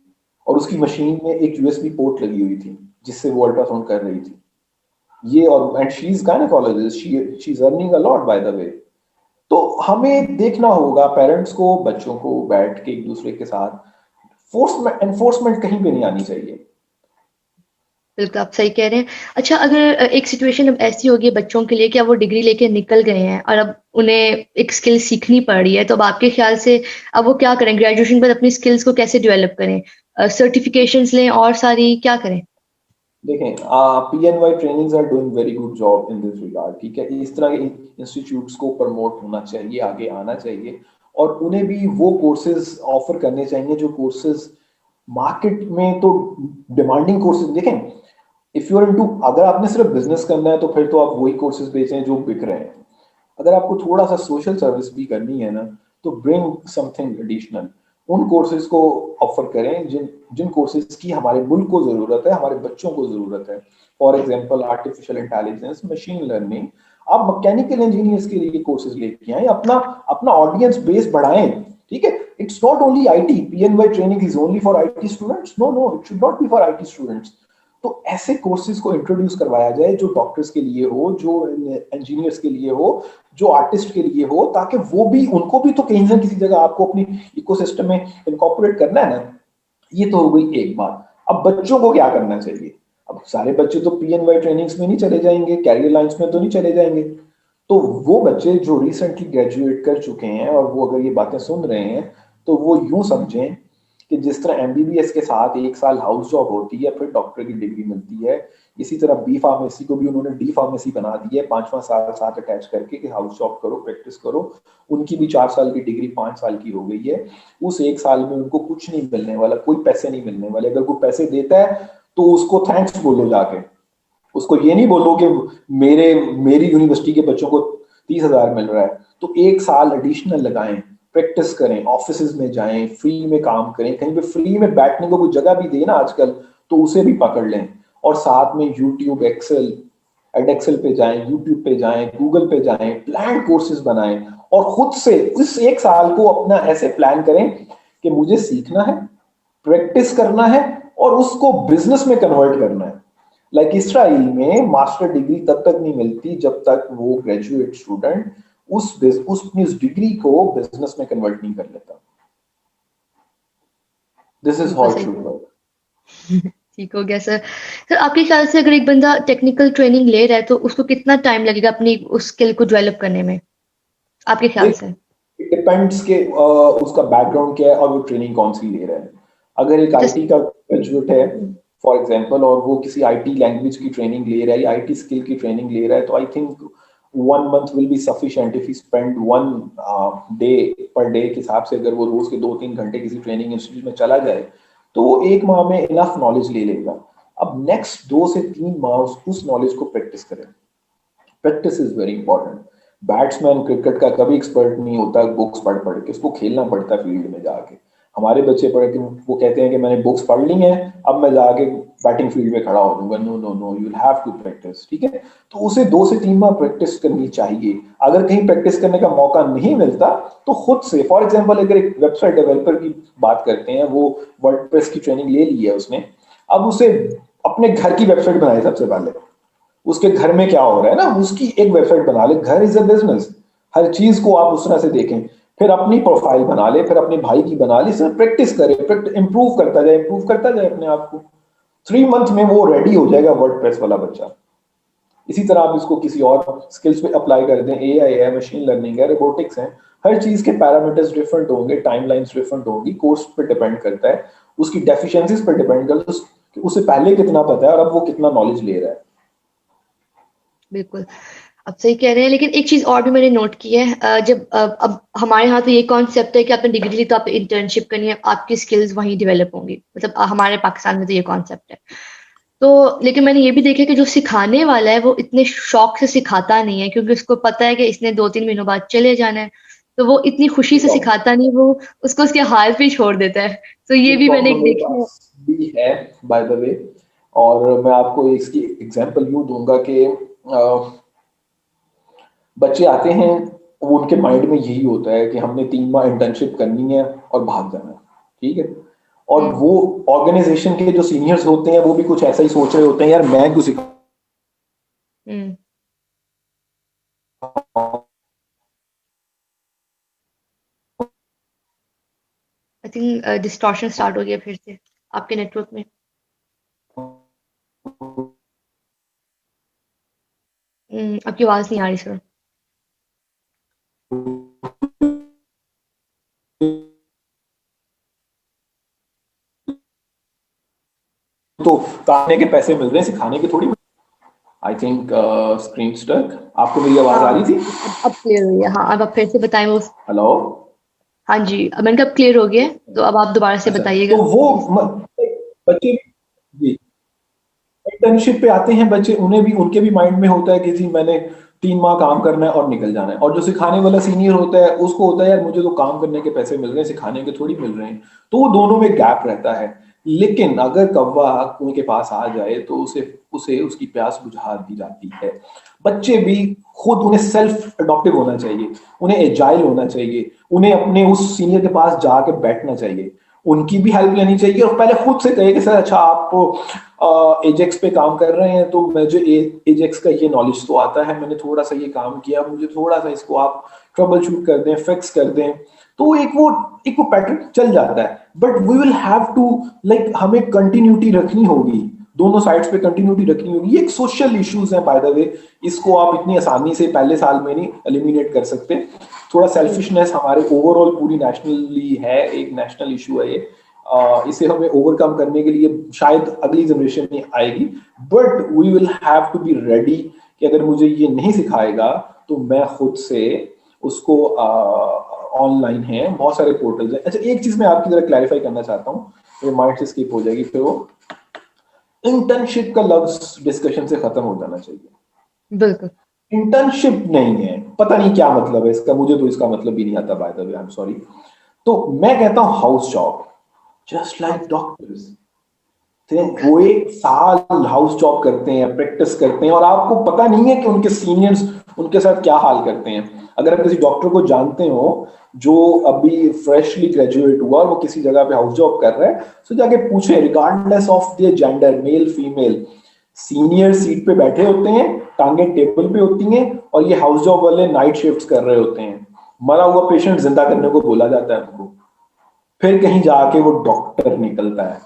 और उसकी मशीन में एक यूएसबी पोर्ट लगी हुई थी जिससे वो अल्ट्रासाउंड कर रही थी ये, और and she is gynaecologist, she is earning a lot bye the वे। तो हमें देखना होगा पेरेंट्स को, बच्चों को बैठ के एक दूसरे के साथ, फोर्स एनफोर्समेंट कहीं पे नहीं आनी चाहिए। बिल्कुल आप सही कह रहे हैं। अच्छा, अगर एक सिचुएशन अब ऐसी होगी बच्चों के लिए कि अब वो डिग्री लेके निकल गए हैं और अब उन्हें एक स्किल सीखनी पड़ रही है, तो अब आपके ख्याल से अब वो क्या करें? ग्रेजुएशन पर अपनी स्किल्स को कैसे डेवलप करें? सर्टिफिकेशंस लें और सारी क्या करें? देखें, PNY trainings are doing very good job in this regard, ठीक है, इस तरह के इंस्टीट्यूट्स को प्रमोट होना चाहिए, आगे आना चाहिए, और उन्हें भी वो कोर्सेज ऑफर करने चाहिए जो कोर्सेज मार्केट में तो डिमांडिंग कोर्सेज। देखें, इफ यू आर इनटू, अगर आपने सिर्फ बिजनेस करना है तो फिर तो आप वही कोर्सेज बेचें जो बिक रहे हैं। अगर आपको थोड़ा सा सोशल सर्विस भी करनी है ना, तो ब्रिंग समथिंग एडिशनल, उन कोर्सेज को ऑफर करें जिन जिन कोर्सेज की हमारे मुल्क को जरूरत है, हमारे बच्चों को जरूरत है। For example artificial intelligence, machine learning, आप मैकेनिकल इंजीनियर्स के लिए कोर्सेज लेके आए, अपना अपना ऑडियंस बेस बढ़ाएं। ठीक है, it's not only IT, PNY training is only for IT students, no no, it should not be for IT students. तो ऐसे कोर्सेज को इंट्रोड्यूस करवाया जाए जो डॉक्टर्स के लिए हो, जो इंजीनियर्स के लिए हो, जो आर्टिस्ट के लिए हो, ताकि वो भी, उनको भी तो कहीं ना किसी जगह आपको अपनी इकोसिस्टम में इनकॉर्पोरेट करना है ना। ये तो हो गई एक बात। अब बच्चों को क्या करना चाहिए? अब सारे बच्चे तो पीएनवाई ट्रेनिंग्स में नहीं चले जाएंगे, कैरियर लाइंस में तो नहीं चले जाएंगे। तो वो बच्चे जो रिसेंटली ग्रेजुएट कर चुके हैं और वो अगर ये बातें सुन रहे हैं, तो वो यूं समझें कि जिस तरह एमबीबीएस के साथ 1 साल हाउस जॉब होती है, फिर डॉक्टर की डिग्री मिलती है, इसी तरह बी फार्मेसी को भी उन्होंने डी फार्मेसी बना दी है, 5वां साल साथ अटैच करके कि हाउस जॉब करो, प्रैक्टिस करो। उनकी भी 4 साल की डिग्री 5 साल की हो गई है। उस 1 साल में उनको कुछ नहीं मिलने वाला, कोई पैसे नहीं मिलने वाले। अगर कोई पैसे देता है तो उसको थैंक्स बोलो जाके, उसको ये नहीं बोलो कि मेरी यूनिवर्सिटी के बच्चों को 30,000 मिल रहा है। तो 1 साल एडिशनल लगाएं, प्रैक्टिस करें, ऑफिस में जाएं, फ्री में काम करें, कहीं पे फ्री में बैठने को कोई जगह भी दे ना आजकल, तो उसे भी पकड़ लें। और साथ में यूट्यूब, एक्सेल, एडेक्सेल पे जाएं, यूट्यूब पे जाएं, गूगल पे जाएं, प्लान कोर्सेज बनाएं, और खुद से इस 1 साल को अपना ऐसे प्लान करें कि मुझे सीखना है, प्रैक्टिस करना है, और उसको बिजनेस में कन्वर्ट करना है। लाइक इसराइल में मास्टर डिग्री तब तक नहीं मिलती जब तक वो ग्रेजुएट स्टूडेंट अपनी उस डिग्री को बिजनेस में कन्वर्ट नहीं कर लेता। This is how it should work. ठीक हो गया सर। सर, आपके ख्याल से अगर एक बंदा टेक्निकल ट्रेनिंग ले रहा है तो उसको कितना टाइम लगेगा अपनी उस स्किल को डेवलप करने में, आपके ख्याल से? इट डिपेंड्स के उसका बैकग्राउंड क्या है और वो ट्रेनिंग कौन सी ले रहा है। अगर एक आईटी का ग्रेजुएट है फॉर एग्जांपल, और वो किसी आईटी लैंग्वेज की ट्रेनिंग ले रहा है या आईटी स्किल की ट्रेनिंग ले रहा है, तो I think 1 month will be sufficient if he spend 1 day per day के हिसाब से। अगर वो रोज के 2-3 घंटे किसी ट्रेनिंग इंस्टीट्यूट में चला जाए तो वो 1 माह में इनफ नॉलेज ले लेगा। अब नेक्स्ट 2 से 3 माह उस नॉलेज को प्रैक्टिस करें। Practice is very important. Batsman cricket का कभी एक्सपर्ट नहीं होता बुक्स पढ़ पढ़ के, उसको खेलना पड़ता है फील्ड में जाके। हमारे बच्चे पढ़ के वो कहते हैं कि मैंने बुक्स पढ़ ली हैं, अब मैं जाके बैटिंग फील्ड में खड़ा हो जाऊंगा। No no no, you will have to practise. ठीक है, तो उसे 2 से 3 माह प्रैक्टिस करनी चाहिए। अगर कहीं प्रैक्टिस करने का मौका नहीं मिलता तो खुद से, फॉर एग्जाम्पल अगर एक वेबसाइट डेवलपर की बात करते हैं, वो वर्डप्रेस की ट्रेनिंग ले ली है उसने, अब उसे अपने घर की वेबसाइट बनाए। सबसे पहले उसके घर में क्या हो रहा है ना, उसकी एक वेबसाइट बना ले। घर इज अ बिजनेस, हर चीज को आप उस तरह से देखें। फिर अपनी प्रोफाइल बना ले, फिर अपने भाई की बना ले, सिर्फ प्रैक्टिस करे, इंप्रूव करता जाए अपने आप को। 3 मंथ में वो रेडी हो जाएगा वर्डप्रेस वाला बच्चा। इसी तरह आप इसको किसी और स्किल्स पे अप्लाई कर दें, एआई है, मशीन लर्निंग है, रोबोटिक्स है, हर चीज के पैरामीटर्स डिफरेंट होंगे, टाइमलाइंस डिफरेंट होंगी, कोर्स पे डिपेंड करता है, उसकी डेफिशिएंसीज पर डिपेंड करता है कि उसे पहले कितना पता है और अब वो कितना नॉलेज ले रहा है। बिल्कुल, आप सही कह रहे हैं, लेकिन एक चीज़ और भी मैंने नोट की है, अब हमारे यहाँ तो ये कॉन्सेप्ट है कि आपने डिग्री ली तो आप इंटर्नशिप करनी है, आपकी स्किल्स वहीं डेवलप होंगी, मतलब हमारे पाकिस्तान में तो ये कॉन्सेप्ट है। तो लेकिन मैंने ये भी देखा कि जो सिखाने वाला है वो इतने शौक से सिखाता नहीं है, क्योंकि उसको पता है कि इसने 2-3 महीनों बाद चले जाना है, तो वो इतनी खुशी से सिखाता नहीं, वो उसको उसके हाल पे ही छोड़ देता है। तो ये एक भी मैंने प्रॉब्लम एक मेरे देखा है। पास भी है बाय द वे, और मैं आपको इसकी एग्जांपल यूं दूंगा कि बच्चे आते हैं, वो उनके माइंड में यही होता है कि हमने 3 माह इंटर्नशिप करनी है और भाग जाना है, ठीक है। और हम्म। वो ऑर्गेनाइजेशन के जो सीनियर्स होते हैं वो भी कुछ ऐसा ही सोच रहे होते हैं, यार मैं क्यों सिखाऊं। हम्म। आई थिंक डिस्टॉर्शन स्टार्ट हो गया फिर से आपके नेटवर्क में। आपकी आवाज़ नहीं आ रही सर। तो खाने के पैसे मिल रहे हैं, सिखाने के थोड़ी। आई थिंक स्क्रीन स्टक, आपको मेरी आवाज आ हाँ, रही थी? अब क्लियर हुई है। हाँ, अब आप फिर से बताएं वो। हेलो। हाँ जी, अब मैंने कहा क्लियर हो गया है, तो अब आप दोबारा से अच्छा, बताइएगा तो वो प्लीज। बच्चे जी इंटर्नशिप पे आते हैं बच्चे, उन्हें भी उनके भी माइंड में होता है कि जी मैंने 3 माह काम करना है और निकल जाना है, और जो सिखाने वाला सीनियर होता है उसको होता है यार मुझे तो काम करने के पैसे मिल रहे हैं, सिखाने के थोड़ी मिल रहे हैं। तो वो दोनों में गैप रहता है। लेकिन अगर कौवा कुएं के पास आ जाए तो उसे उसे उसकी प्यास बुझा दी जाती है। बच्चे भी खुद, उन्हें सेल्फ अडॉप्टिव होना चाहिए, उन्हें एजाइल होना चाहिए, उन्हें अपने उस सीनियर के पास जाके बैठना चाहिए, उनकी भी हेल्प लेनी चाहिए, और पहले खुद से कहे कि सर अच्छा आप एजेक्स पे काम कर रहे हैं तो मुझे एजेक्स का ये नॉलेज तो आता है, मैंने थोड़ा सा ये काम किया, मुझे थोड़ा सा इसको आप ट्रबल शूट कर दें, फिक्स कर दें। तो एक वो पैटर्न चल जाता है। But we will have to, like हमें कंटिन्यूटी रखनी होगी, दोनों साइड्स पे कंटिन्यूटी रखनी होगी। ये एक सोशल इश्यूज है बाय द वे, इसको आप इतनी आसानी से पहले साल में नहीं एलिमिनेट कर सकते। थोड़ा सेल्फिशनेस हमारे ओवरऑल पूरी नेशनली है, एक नेशनल इशू है ये। इसे हमें ओवरकम करने के लिए शायद अगली जनरेशन में आएगी, but we will have to be ready कि अगर मुझे ये नहीं सिखाएगा तो मैं खुद से उसको ऑनलाइन है बहुत सारे पोर्टल्स हैं। अच्छा, एक चीज मैं आपकी तरह क्लैरिफाई करना चाहता हूँ, ये माइंड से स्किप हो जाएगी फिर वो। इंटर्नशिप का लफ्ज डिस्कशन से खत्म हो जाना चाहिए। बिल्कुल। इंटर्नशिप नहीं है, पता नहीं क्या मतलब है इसका, मुझे तो इसका मतलब भी नहीं आता bye the way, I am sorry. तो मैं कहता हूं हाउस जॉब, जस्ट हाँ। Like doctors. वो 1 साल हाउस जॉब करते हैं, प्रैक्टिस करते हैं, और आपको पता नहीं है कि उनके सीनियर्स उनके साथ क्या हाल करते हैं। अगर आप किसी डॉक्टर को जानते हो जो अभी फ्रेशली ग्रेजुएट हुआ और वो किसी जगह पे हाउस जॉब कर रहा है, तो जाके पूछे, regardless of their gender, male female, senior seat पे बैठे होते हैं, टांगे टेबल पे होती हैं, और ये हाउस जॉब वाले नाइट शिफ्ट्स कर रहे होते हैं। मरा हुआ पेशेंट जिंदा करने को बोला जाता है उनको, फिर कहीं जाके वो डॉक्टर निकलता है।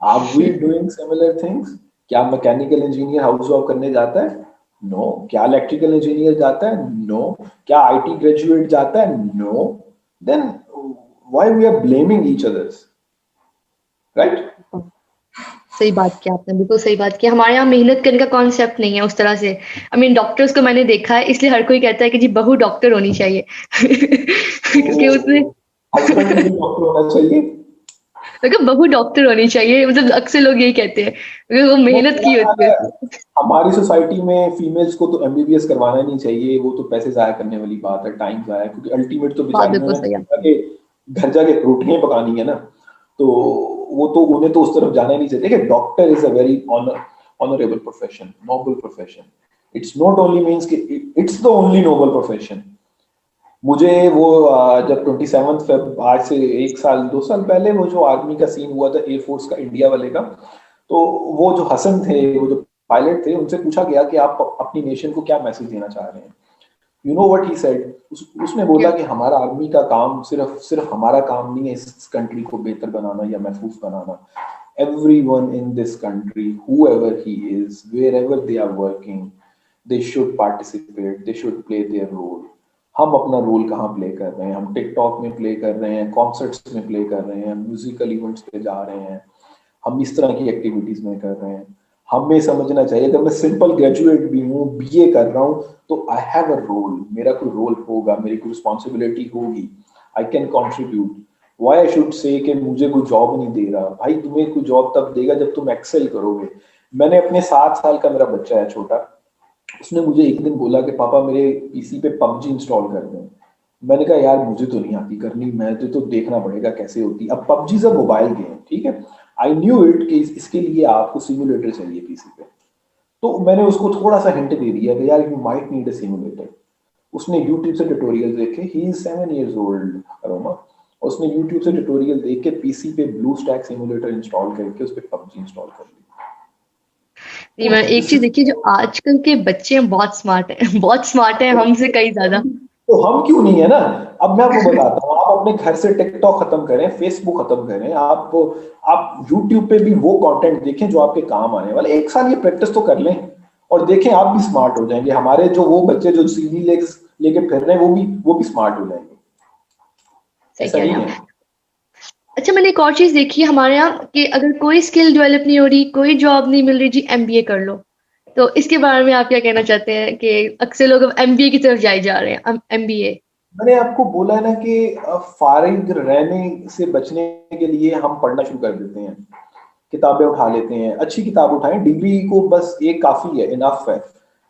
Are we doing similar things? क्या मैकेनिकल इंजीनियर हाउस जॉब करने जाता है? नो। क्या इलेक्ट्रिकल इंजीनियर जाता है? नो। क्या आईटी ग्रेजुएट जाता है? No. Then why we are blaming each others, right? सही बात किया आपने, बिल्कुल सही बात किया। हमारे यहाँ मेहनत करने का कॉन्सेप्ट नहीं है उस तरह से। आई मीन डॉक्टर्स को मैंने देखा है, इसलिए हर कोई कहता है कि जी बहू डॉक्टर होनी चाहिए क्योंकि उसमें हस्बैंड भी डॉक्टर होना चाहिए। मतलब बहू डॉक्टर होनी चाहिए, मतलब अक्सर लोग यही कहते हैं क्योंकि वो नहीं, मेहनत मेरा की होती ख्याल है है उसमें। हमारी सोसाइटी में फीमेल्स को तो एमबीबीएस करवाना नहीं चाहिए, वो तो पैसे जाया करने वाली बात है, टाइम जाया, क्योंकि अल्टीमेट तो बात बेचारी बिल्कुल ने सही है। घर जाके रोटियां पकानी है ना। तो वो तो उन्हें तो उस तरफ जाना ही नहीं चाहिए। देखिए, doctor is a very honourable profession, noble profession. It's not only means कि it's the only noble profession. मुझे वो जब 27 फेब, आज से 1 साल 2 साल पहले, वो जो आर्मी का सीन हुआ था एयरफोर्स का, इंडिया वाले का, तो वो जो हसन थे, वो जो पायलट थे, उनसे पूछा गया कि आप अपनी नेशन को क्या मैसेज देना चाह रहे हैं। You know what he said, उसने बोला क्या? कि हमारा आर्मी का काम सिर्फ सिर्फ हमारा काम नहीं है इस कंट्री को बेहतर बनाना या महफूज बनाना। everyone in this country, whoever he is, wherever they are working, they should participate, they should play their role. हम अपना रोल कहाँ प्ले कर रहे हैं? हम टिकटॉक में प्ले कर रहे हैं, कॉन्सर्ट्स में प्ले कर रहे हैं, म्यूजिकल इवेंट्स पे जा रहे हैं, हम इस तरह की एक्टिविटीज में कर रहे हैं। हमें समझना चाहिए, अगर मैं सिंपल ग्रेजुएट भी हूँ, बीए कर रहा हूँ, तो आई हैव अ रोल, मेरा कोई रोल होगा, मेरी कोई रिस्पॉन्सिबिलिटी होगी, I can contribute. Why I should say कि मुझे कोई जॉब नहीं दे रहा? भाई तुम्हें कोई जॉब तब देगा जब तुम एक्सेल करोगे। मैंने अपने 7 साल का, मेरा बच्चा है छोटा, उसने मुझे एक दिन बोला कि पापा मेरे पीसी पे पबजी इंस्टॉल कर दें। मैंने कहा यार मुझे तो नहीं आती करनी, मैं तो देखना पड़ेगा कैसे होती। अब पबजी से मोबाइल गेम, ठीक है, आई न्यू इट कि इसके लिए आपको सिमुलेटर चाहिए पीसी पे। तो मैंने उसको थोड़ा सा हिंट दे दिया कि यार you might need a simulator. उसने यूट्यूब से ट्यूटोरियल देखे, he is 7 years old aroma, उसने यूट्यूब से ट्यूटोरियल देख के पीसी पे ब्लू स्टैक सिमुलेटर इंस्टॉल करके उस पर पबजी इंस्टॉल कर ली। नहीं, मैं एक चीज देखिए, जो आजकल के बच्चे हैं बहुत स्मार्ट हैं बहुत स्मार्ट हैं, हमसे कहीं ज्यादा। तो हम क्यों नहीं है ना? अब मैं आपको बताता हूँ, आप अपने घर से टिकटॉक खत्म करें, फेसबुक खत्म करें, आप यूट्यूब पे भी वो कंटेंट देखें जो आपके काम आने वाले। एक साल ये प्रैक्टिस तो कर लें और देखें, आप भी स्मार्ट हो जाएंगे। हमारे जो वो बच्चे जो सीधी लेके फिर रहे हैं, वो भी स्मार्ट हो जाएंगे। सही ऐसा कह रहे नहीं हैं है। आप। अच्छा, मैंने एक और चीज देखी है हमारे यहाँ कि अगर कोई स्किल डेवलप नहीं हो रही, कोई जॉब नहीं मिल रही, जी एमबीए कर लो। तो इसके बारे में आप क्या कहना चाहते हैं कि अक्सर लोग अब एमबीए की तरफ जाए जा रहे हैं? एमबीए। मैंने आपको बोला ना कि फारिग रहने से बचने के लिए हम पढ़ना शुरू कर देते हैं, किताबें उठा लेते हैं। अच्छी किताब उठाएं, डिग्री को बस एक काफी है, इनफ है।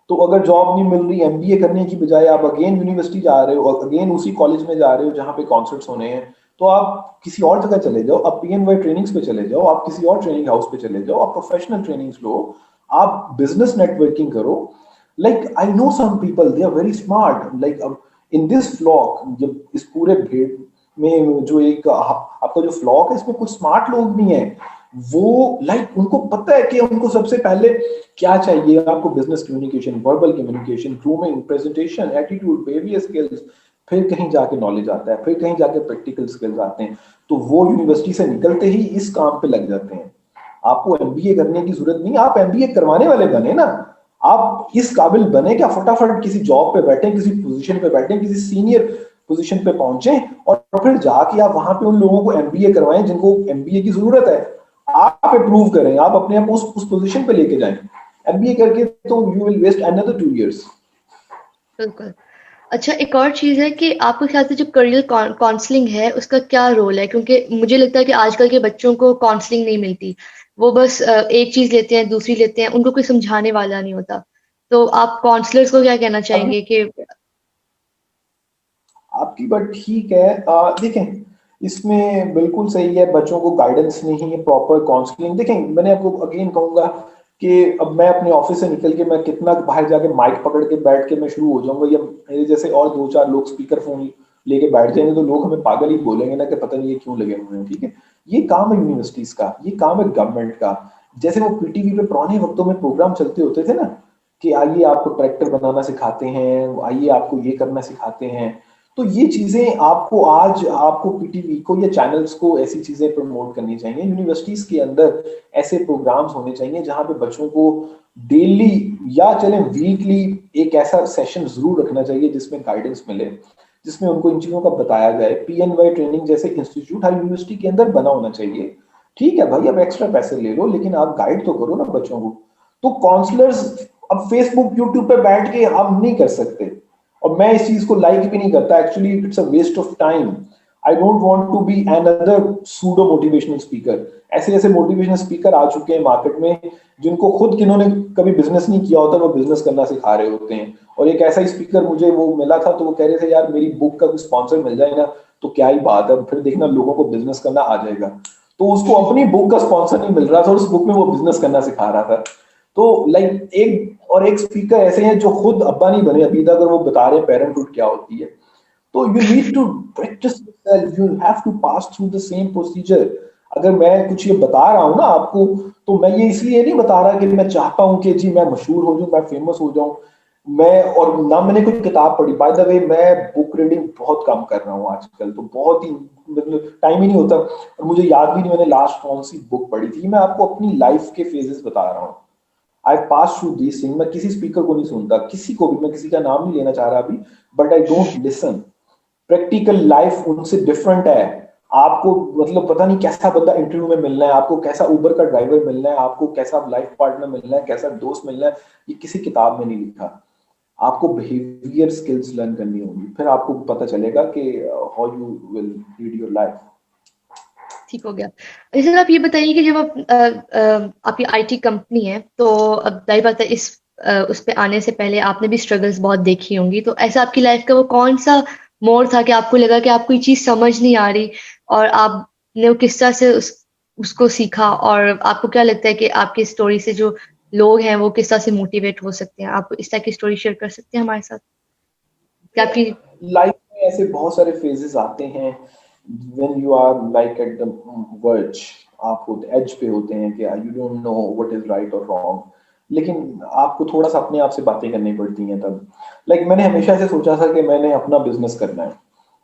तो अगर जॉब नहीं मिल रही, एमबीए करने की बजाय आप अगेन यूनिवर्सिटी जा रहे हो और अगेन उसी कॉलेज में जा रहे हो जहां पे कॉन्सर्ट्स होने हैं, तो आप किसी और जगह चले जाओ, आप पीएनवाई ट्रेनिंग्स पे चले जाओ, आप किसी और ट्रेनिंग हाउस पे चले जाओ, आप प्रोफेशनल ट्रेनिंग्स लो, आप बिजनेस नेटवर्किंग करो। Like I know some people, they are very smart, like in this flock, जब इस पूरे भीड़ में जो एक आपका जो फ्लॉक है, इसमें कुछ स्मार्ट लोग भी हैं। वो लाइक उनको पता है कि उनको सबसे पहले क्या चाहिए। आपको business communication, verbal communication, grooming, presentation, attitude, behaviour skills, फिर कहीं जाके नॉलेज आता है, फिर कहीं जाके प्रैक्टिकल स्किल्स आते हैं। तो वो यूनिवर्सिटी से निकलते ही इस काम पे लग जाते हैं। आपको एमबीए करने की जरूरत नहीं, आप एमबीए करवाने वाले बने ना। आप इस काबिल बने कि आप फटाफट किसी जॉब पे बैठे, किसी पोजीशन पे बैठे, किसी सीनियर पोजीशन पे पहुंचे और फिर जाके आप वहां पे उन लोगों को एमबीए करवाएं जिनको एमबीए की जरूरत है। आप अप्रूव करें, आप अपने आप उस पोजीशन पे लेके जाएं। एमबीए करके तो you will waste another 2 years। बिल्कुल। अच्छा, एक और चीज़ है कि आपके ख्याल से जो करियर काउंसलिंग है उसका क्या रोल है? क्योंकि मुझे लगता है कि आजकल के बच्चों को काउंसलिंग नहीं मिलती। वो बस एक चीज़ लेते हैं, दूसरी लेते हैं, उनको कोई समझाने वाला नहीं होता। तो आप काउंसलर्स को क्या कहना अभी चाहेंगे कि आपकी बात ठीक है। देखें, इसमें बिल्कुल सही है, बच्चों को गाइडेंस नहीं है, प्रॉपर काउंसलिंग। देखें, मैंने आपको अगेन कहूंगा कि अब मैं अपने ऑफिस से निकल के मैं कितना बाहर जाके माइक पकड़ के बैठ के मैं शुरू हो जाऊंगा, या मेरे जैसे और 2-4 लोग स्पीकर फोन लेके बैठ जाएंगे, तो लोग हमें पागल ही बोलेंगे ना कि पता नहीं ये क्यों लगे हुए हैं। ठीक है, ये काम है यूनिवर्सिटीज का, ये काम है गवर्नमेंट का। जैसे वो पीटीवी पे पुराने वक्तों में प्रोग्राम चलते होते थे ना, कि आइए आपको ट्रैक्टर बनाना सिखाते हैं, आइए आपको ये करना सिखाते हैं। तो ये चीजें आपको आज आपको पीटीवी को या चैनल्स को ऐसी चीजें प्रमोट करनी चाहिए। यूनिवर्सिटीज के अंदर ऐसे प्रोग्राम्स होने चाहिए जहां पे बच्चों को डेली या चले वीकली एक ऐसा सेशन जरूर रखना चाहिए जिसमें गाइडेंस मिले, जिसमें उनको इन चीजों का बताया जाए। पीएनवाई ट्रेनिंग जैसे इंस्टीट्यूट हर यूनिवर्सिटी के अंदर बना होना चाहिए। ठीक है भाई, अब एक्स्ट्रा पैसे ले लो, लेकिन आप गाइड तो करो ना बच्चों को। तो काउंसलर्स अब फेसबुक यूट्यूब पे बैठ के हम नहीं कर सकते, और मैं इस चीज को लाइक भी नहीं करता। Actually it's a waste of time. I don't want to be another pseudo motivational speaker. ऐसे ऐसे मोटिवेशनल स्पीकर आ चुके हैं मार्केट में, जिनको खुद किन्होंने कभी बिजनेस नहीं किया होता, वो बिजनेस करना सिखा रहे होते हैं। और एक ऐसा ही स्पीकर मुझे वो मिला था, तो वो कह रहे थे यार मेरी बुक का कोई स्पॉन्सर मिल जाए ना तो क्या ही बात है, फिर देखना लोगों को बिजनेस करना आ जाएगा। तो उसको अपनी बुक का स्पॉन्सर नहीं मिल रहा था और उस बुक में वो बिजनेस करना सिखा रहा था। तो लाइक एक स्पीकर ऐसे हैं जो खुद अब्बा नहीं बने अभी तक, अगर वो बता रहे हैं पेरेंटहुड क्या होती है। तो you need to practise yourself, you have to pass through the same procedure. अगर मैं कुछ ये बता रहा हूं ना आपको, तो मैं ये इसलिए नहीं बता रहा कि मैं चाहता हूं कि जी मैं मशहूर हो जाऊं, मैं फेमस हो जाऊं। मैं और ना मैंने कोई किताब पढ़ी। बाय द वे, मैं बुक रीडिंग बहुत कम कर रहा हूँ आजकल, तो बहुत ही मतलब टाइम ही नहीं होता, और मुझे याद भी नहीं मैंने लास्ट कौन सी बुक पढ़ी थी। मैं आपको अपनी लाइफ के फेजेस बता रहा हूँ। आई पास थ्रू दिस थिंग। मैं किसी स्पीकर को नहीं सुनता, किसी को भी, मैं किसी का नाम नहीं लेना चाह रहा अभी, but I don't listen. Practical life उनसे डिफरेंट है। आपको मतलब पता नहीं कैसा बंदा इंटरव्यू में मिलना है, आपको कैसा उबर का ड्राइवर मिलना है, आपको कैसा लाइफ पार्टनर मिलना है, कैसा दोस्त मिलना है, ये किसी किताब में नहीं लिखा। आपको बिहेवियर स्किल्स लर्न करनी होगी, फिर आपको पता चलेगा कि how you will lead your life. ठीक हो गया। अच्छा सर, आप ये बताइए कि जब आप आपकी आईटी कंपनी है, तो अब जाहिर बात है इस उस पे आने से पहले आपने भी स्ट्रगल्स बहुत देखी होंगी, तो ऐसा आपकी लाइफ का वो कौन सा मोड़ था कि आपको लगा कि आपको ये चीज समझ नहीं आ रही, और आपने वो किस तरह से उसको सीखा, और आपको क्या लगता है कि आपकी स्टोरी से जो लोग हैं वो किस तरह से मोटिवेट हो सकते हैं? आप इस तरह की स्टोरी शेयर कर सकते हैं हमारे साथ कि आपकी। लाइफ में ऐसे बहुत सारे फेजेस आते हैं when you are like at the verge, आप होते एज पे होते हैं कि you don't know what is right और रॉन्ग, लेकिन आपको थोड़ा सा अपने आप से बातें करनी पड़ती हैं तब। लाइक मैंने हमेशा से सोचा था कि मैंने अपना बिजनेस करना है,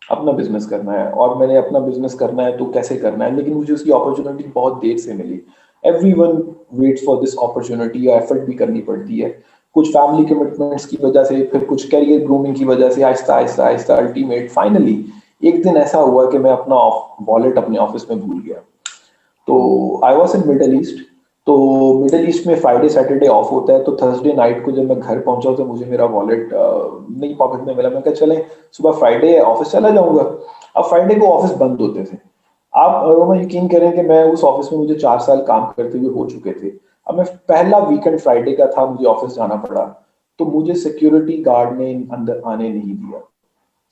अपना बिजनेस करना है, और मैंने अपना बिजनेस करना है तो कैसे करना है, लेकिन मुझे उसकी अपॉर्चुनिटी बहुत देर से मिली। Everyone waits for this opportunity, और एफर्ट भी करनी पड़ती है, कुछ फैमिली कमिटमेंट्स की वजह से, फिर कुछ करियर ग्रूमिंग की वजह से, आहिस्ता आहिस्ता आहिस्ता अल्टीमेट फाइनली एक दिन ऐसा हुआ कि मैं अपना वॉलेट अपने ऑफिस में भूल गया। तो I was in middle east, तो मिडल ईस्ट में फ्राइडे सैटरडे ऑफ होता है, तो थर्सडे नाइट को जब मैं घर पहुंचा तो मुझे मेरा वॉलेट नहीं पॉकेट में मिला। मैं कहा चले सुबह फ्राइडे ऑफिस चला जाऊंगा। अब फ्राइडे को ऑफिस बंद होते थे। आप रोमा यकीन करें कि मैं उस ऑफिस में मुझे 4 साल काम करते हुए हो चुके थे। अब मैं पहला वीकेंड फ्राइडे का था, मुझे ऑफिस जाना पड़ा, तो मुझे सिक्योरिटी गार्ड ने अंदर आने नहीं दिया।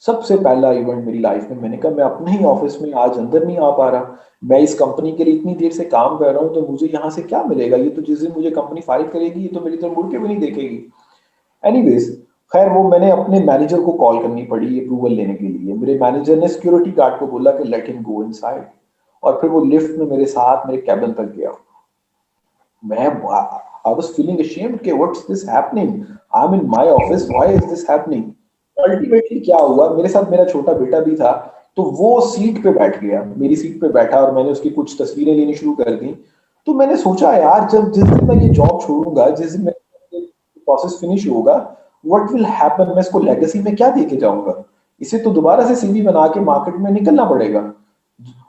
सबसे पहला इवेंट मेरी लाइफ में, मैंने कहा मैं अपने ही ऑफिस में आज अंदर नहीं आ पा रहा, मैं इस कंपनी के लिए इतनी देर से काम कर रहा हूं, तो मुझे यहाँ से क्या मिलेगा? ये तो जिस दिन मुझे कंपनी फारिग करेगी ये तो मेरी तरफ मुड़ के भी नहीं देखेगी। एनीवेज, खैर वो मैंने अपने मैनेजर को कॉल करनी पड़ी अप्रूवल लेने के लिए। मेरे मैनेजर ने सिक्योरिटी गार्ड को बोला कि लेट हिम गो इनसाइड, और फिर वो लिफ्ट में मेरे साथ मेरे कैबिन तक गया। मैं I was feeling ashamed कि what's this happening? I'm in my office, why is this happening? Ultimately क्या हुआ, मेरे साथ मेरा छोटा बेटा भी था, तो वो सीट पे बैठ गया, मेरी सीट पे बैठा, और मैंने उसकी कुछ तस्वीरें लेनी शुरू कर दी। तो मैंने सोचा यार, जब जिस दिन मैं ये जॉब छोड़ूंगा, जिस दिन प्रोसेस फिनिश होगा, व्हाट विल हैपन? मैं इसको लेगेसी में क्या देके जाऊंगा? इसे तो दोबारा से सीवी बना के मार्केट में निकलना पड़ेगा,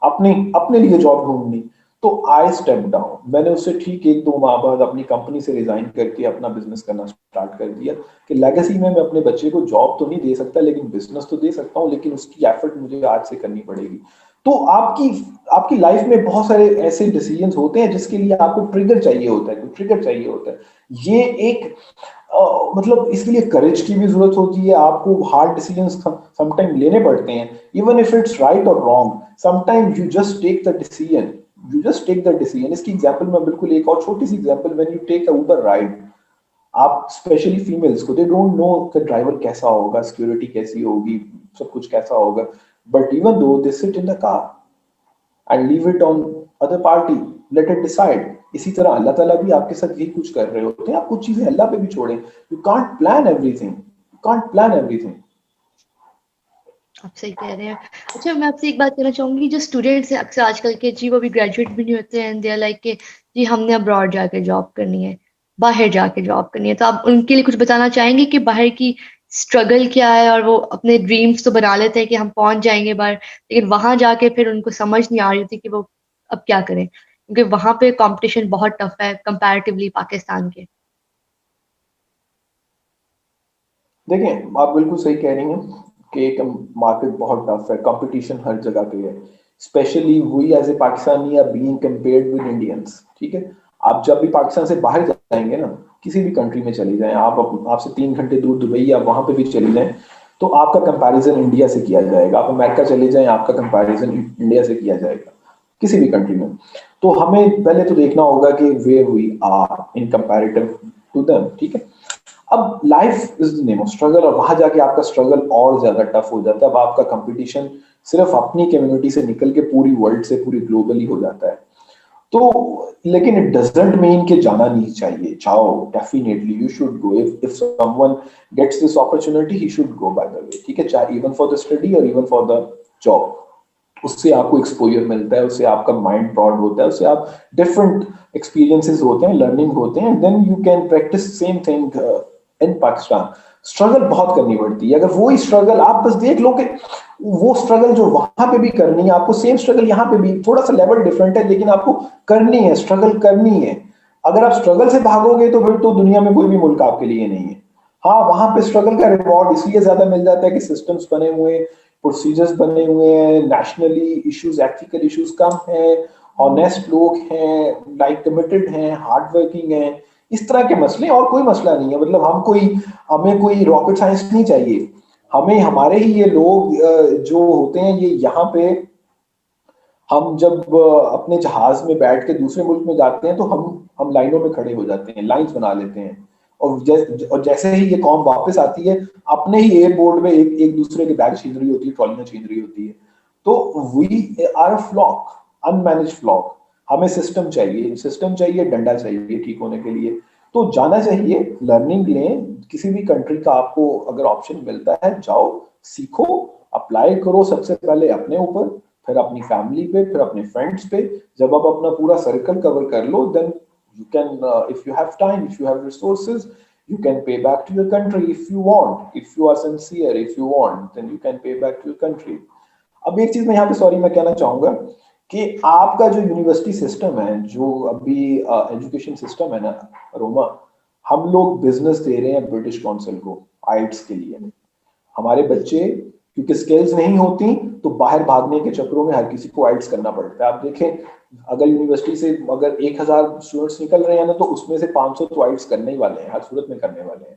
अपने अपने लिए जॉब ढूंढनी। तो आई स्टेप डाउन। मैंने उससे ठीक 1-2 माह बाद अपनी कंपनी से रिजाइन करके अपना बिजनेस करना स्टार्ट कर दिया कि लेगेसी में मैं अपने बच्चे को जॉब तो नहीं दे सकता, लेकिन बिजनेस तो दे सकता हूँ, लेकिन उसकी एफर्ट मुझे आज से करनी पड़ेगी। तो आपकी आपकी लाइफ में बहुत सारे ऐसे डिसीजंस होते हैं जिसके लिए आपको ट्रिगर चाहिए होता है, ट्रिगर चाहिए होता है। ये एक मतलब इसके लिए करेज की भी जरूरत होती है, आपको हार्ड डिसीजंस समटाइम लेने पड़ते हैं, इवन इफ इट्स राइट और wrong, sometime you just take the decision, you just take the decision. इसकी एग्जांपल मैं बिल्कुल एक और छोटी सी example, when you take a Uber ride, आप स्पेशली फीमेल्स को, दे डोंट नो कि ड्राइवर कैसा होगा, सिक्योरिटी कैसी होगी, सब कुछ कैसा होगा, but even though they sit in the car and leave it on other party, let it decide. इसी तरह अल्लाह ताला भी आपके साथ यही कुछ कर रहे होते हैं। आप कुछ चीजें अल्लाह पे भी छोड़ें, you can't plan everything, you can't plan everything. आप सही कह रहे हैं। अच्छा, मैं आपसे एक बात कहना चाहूंगी, जो स्टूडेंट्स हैं अक्सर आजकल के, जी वो भी ग्रेजुएट भी नहीं होते हैं, दे आर लाइक कि जी हमने अब्रॉड जाके जॉब करनी है, बाहर जाके जॉब करनी है, तो आप उनके लिए कुछ बताना चाहेंगे कि बाहर की स्ट्रगल क्या है? और वो अपने ड्रीम्स तो बना लेते हैं कि हम पहुंच जाएंगे बाहर, लेकिन वहां जाके फिर उनको समझ नहीं आ रही थी कि वो अब क्या करें, क्योंकि वहां पे कंपटीशन बहुत टफ है कंपैरेटिवली पाकिस्तान के। देखें, आप बिल्कुल सही कह रही हैं कि एक मार्केट बहुत टफ है, कंपटीशन हर जगह पे है, specially we as a Pakistani are being compared with Indians. ठीक है, आप जब भी पाकिस्तान से बाहर जाएंगे ना, किसी भी कंट्री में चले जाएं आप, आपसे 3 घंटे दूर दुबई या वहां पे भी चले जाएं, तो आपका कंपैरिजन इंडिया से किया जाएगा। आप अमेरिका चले जाएं, आपका कंपैरिजन इंडिया से किया जाएगा, किसी भी कंट्री में। तो हमें पहले तो देखना होगा कि where we are in comparative to them. ठीक है, अब life is the name of struggle, और वहां जाके आपका स्ट्रगल और ज्यादा टफ हो जाता है। अब आपका कंपटीशन सिर्फ अपनी कम्युनिटी से निकल के पूरी वर्ल्ड से, पूरी ग्लोबली हो जाता है। तो लेकिन इट डजंट मीन कि जाना नहीं चाहिए, जाओ, definitely you should go. If someone gets this opportunity he should go, by the way. ठीक है, चाहे इवन फॉर द स्टडी और इवन फॉर द जॉब। उससे आपको एक्सपोजर मिलता है, उससे आपका माइंड ब्रॉड होता है, उससे आप डिफरेंट एक्सपीरियंसेस होते हैं, लर्निंग होते हैं, then you can practise same thing in Pakistan. Struggle बहुत करनी पड़ती है, अगर वही स्ट्रगल आप बस देख लो कि वो स्ट्रगल जो वहां पे भी करनी है आपको, सेम स्ट्रगल यहाँ पे भी, थोड़ा सा लेवल डिफरेंट है लेकिन आपको करनी है, स्ट्रगल करनी है। अगर आप स्ट्रगल से भागोगे तो फिर तो दुनिया में कोई भी मुल्क आपके लिए नहीं है। हाँ, वहां पे स्ट्रगल का रिवॉर्ड इसलिए ज्यादा मिल जाता है कि सिस्टम्स बने हुए हैं, प्रोसीजर्स बने हुए हैं, नेशनली इश्यूज, एथिकल इश्यूज कम है, ऑनेस्ट लोग हैं, लाइक कमिटेड हैं, हार्ड वर्किंग हैं, इस तरह के मसले, और कोई मसला नहीं है। मतलब हमें कोई रॉकेट साइंस नहीं चाहिए, हमें हमारे ही ये लोग जो होते हैं ये यहाँ पे, हम जब अपने जहाज में बैठ के दूसरे मुल्क में जाते हैं तो हम लाइनों में खड़े हो जाते हैं, लाइंस बना लेते हैं, और जैसे ही ये कौम वापस आती है अपने ही एयरपोर्ट में एक दूसरे के बैग छीन रही होती है, ट्रॉलियां छीन रही होती है। तो we are a flock, unmanaged flock. हमें सिस्टम चाहिए, डंडा चाहिए ठीक होने के लिए। तो जाना चाहिए, लर्निंग लें, किसी भी कंट्री का आपको अगर ऑप्शन मिलता है जाओ, सीखो, अप्लाई करो, सबसे पहले अपने ऊपर, फिर अपनी फैमिली पे, फिर अपने फ्रेंड्स पे। जब आप अपना पूरा सर्कल कवर कर लो, then you can if you have time, if you have resources, you can pay back to your country if you want, if you are sincere, if you want, then you can pay back to your country. अब एक चीज मैं यहाँ पे sorry मैं कहना चाहूंगा कि आपका जो यूनिवर्सिटी सिस्टम है, जो अभी एजुकेशन सिस्टम है ना रोमा, हम लोग बिजनेस दे रहे हैं ब्रिटिश काउंसिल को आइट्स के लिए। हमारे बच्चे क्योंकि स्किल्स नहीं होती तो बाहर भागने के चक्करों में हर किसी को आइट्स करना पड़ता है। आप देखें, अगर यूनिवर्सिटी से अगर 1000 स्टूडेंट्स निकल रहे हैं ना, तो उसमें से 500 तो आइट्स करने ही वाले हैं, हर सूरत में करने वाले हैं।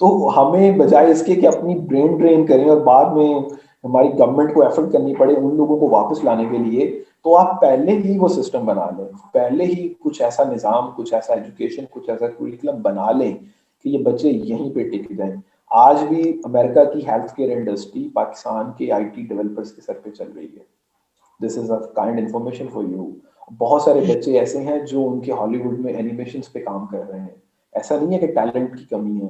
तो हमें बजाय इसके कि अपनी ब्रेन ड्रेन करें और बाद में हमारी गवर्नमेंट को एफर्ट करनी पड़े उन लोगों को वापस लाने के लिए, तो आप पहले ही वो सिस्टम बना लें, पहले ही कुछ ऐसा निज़ाम, कुछ ऐसा एजुकेशन, कुछ ऐसा कुरिकुलम बना लें कि ये बच्चे यहीं पे टिक जाएं। आज भी अमेरिका की हेल्थ केयर इंडस्ट्री पाकिस्तान के आईटी डेवलपर्स के सर पे चल रही है। This is a kind information for you. बहुत सारे बच्चे ऐसे हैं जो उनके हॉलीवुड में एनिमेशंस पे काम कर रहे हैं। ऐसा नहीं है कि टैलेंट की कमी है,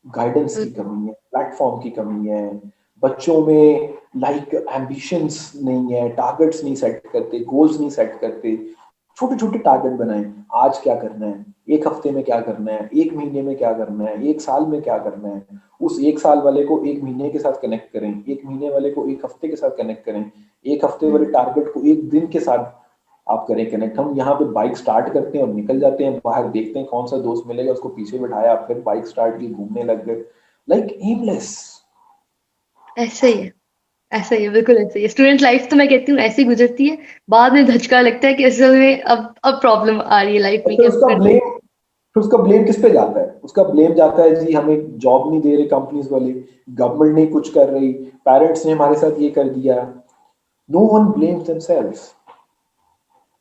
गाइडेंस की कमी है, प्लेटफॉर्म की कमी है, बच्चों में लाइक एम्बिशंस नहीं है, टारगेट्स नहीं सेट करते, गोल्स नहीं सेट करते। छोटे छोटे टारगेट बनाएं, आज क्या करना है, एक हफ्ते में क्या करना है, एक महीने में क्या करना है, एक साल में क्या करना है। उस एक साल वाले को एक महीने के साथ कनेक्ट करें, एक महीने वाले को एक हफ्ते के साथ कनेक्ट करें, एक हफ्ते वाले टारगेट को एक दिन के साथ आप करें कनेक्ट। हम यहाँ पे बाइक स्टार्ट करते हैं और निकल जाते हैं बाहर, देखते हैं कौन सा दोस्त मिलेगा, उसको पीछे बिठाया, फिर बाइक स्टार्ट की, घूमने लग गए, लाइक एमलेस। ऐसा ही है, ऐसा ही है, बिल्कुल ऐसा ही है। स्टूडेंट लाइफ तो मैं कहती हूँ ऐसे ही गुजरती है, बाद में धचका लगता है कि असल में अब प्रॉब्लम आ रही है लाइफ में कि अब करना है। फिर उसका ब्लेम किस पे जाता है? उसका ब्लेम जाता है जी हमें जॉब नहीं दे रहे कंपनीज वाले, गवर्नमेंट नहीं कुछ कर रही, पेरेंट्स ने हमारे साथ ये कर दिया। No one blames themselves.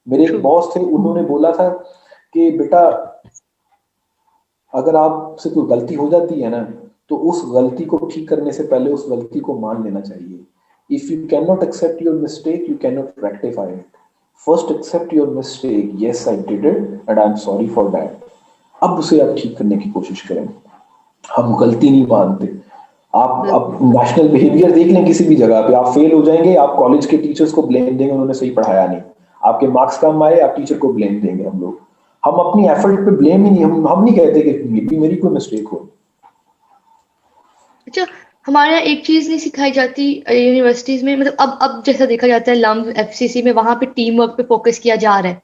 मेरे एक True. बॉस थे, उन्होंने बोला था कि बेटा अगर आपसे कोई गलती हो जाती है ना, तो उस गलती को ठीक करने से पहले उस गलती को मान लेना चाहिए। If you can not accept your mistake, you can not rectify it. First accept your mistake, yes I did it and I am sorry for that. अब उसे आप ठीक करने की कोशिश करें। हम गलती नहीं मानते। आप नेशनल बिहेवियर देख लें, किसी भी जगह पे आप फेल हो जाएंगे, आप कॉलेज के टीचर्स को ब्लेम देंगे, उन्होंने सही पढ़ाया नहीं। आपके मार्क्स कम आए, आप टीचर को ब्लेम देंगे। हम अपनी एफर्ट पे ब्लेम ही नहीं, हम नहीं कहते कि मेरी कोई मिस्टेक हो। अच्छा, हमारे यहाँ एक चीज नहीं सिखाई जाती यूनिवर्सिटीज में, मतलब अब जैसा देखा जाता है लम्ब एफसीसी में, वहां पे टीम वर्क पे फोकस किया जा रहा है,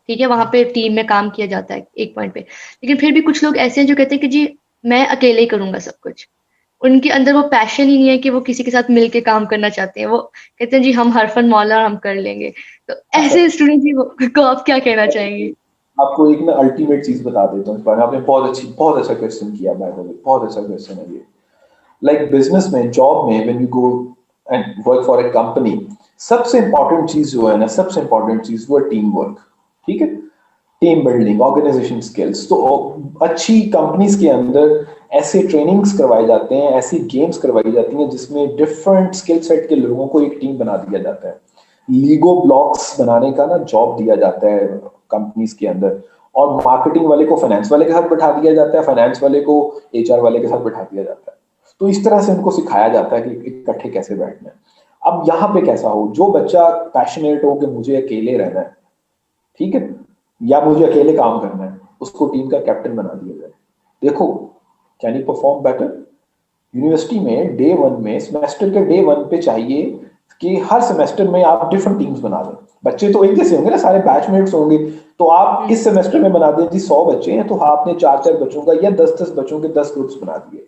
ठीक है, वहां पे टीम में काम किया जाता है एक पॉइंट पे। लेकिन फिर भी कुछ लोग ऐसे हैं जो कहते हैं कि जी मैं अकेले ही करूंगा सब कुछ। उनके अंदर वो पैशन ही नहीं है कि वो किसी के साथ मिलके काम करना चाहते हैं। वो कहते हैं जी हम हरफन मौला और हम कर लेंगे। तो ऐसे स्टूडेंट को आप क्या कहना चाहेंगे? आपको एक मैं अल्टीमेट चीज बता देता हूँ इस बारे में। आपने बहुत अच्छा क्वेश्चन किया, बाय द वे बहुत अच्छा क्वेश्चन है ये। लाइक बिजनेस में, जॉब में, when you go and work for a company, सबसे इंपॉर्टेंट चीज जो है ना, सबसे इंपॉर्टेंट चीज वो है टीम वर्क। ठीक है, टीम बिल्डिंग, ऑर्गेनाइजेशन स्किल्स। तो अच्छी कंपनीज के अंदर ऐसे ट्रेनिंग्स करवाए जाते हैं, ऐसी गेम्स करवाई जाती हैं जिसमें डिफरेंट स्किल सेट के लोगों को एक टीम बना दिया जाता है। लीगो ब्लॉक्स बनाने का ना जॉब दिया जाता है कंपनीज के अंदर, और मार्केटिंग वाले को फाइनेंस वाले के साथ बैठा दिया जाता है, फाइनेंस वाले को एचआर वाले के साथ बैठा दिया जाता है। तो इस तरह से उनको सिखाया जाता है कि इकट्ठे कैसे बैठना है। अब यहाँ पे कैसा हो, जो बच्चा पैशनेट हो कि मुझे अकेले रहना है, ठीक है, या मुझे अकेले काम करना है, उसको टीम का कैप्टन बना दिया जाए। देखो, can you perform better? University में डे 1 में, सेमेस्टर के डे 1 पे चाहिए कि हर सेमेस्टर में आप डिफरेंट टीम्स बना दें। बच्चे तो एक जैसे होंगे ना, सारे बैचमेट्स होंगे, तो आप इस सेमेस्टर में बना दें जी 100 बच्चे हैं, तो आपने 4-4 बच्चों का या 10-10 बच्चों के 10 ग्रुप्स बना दिए,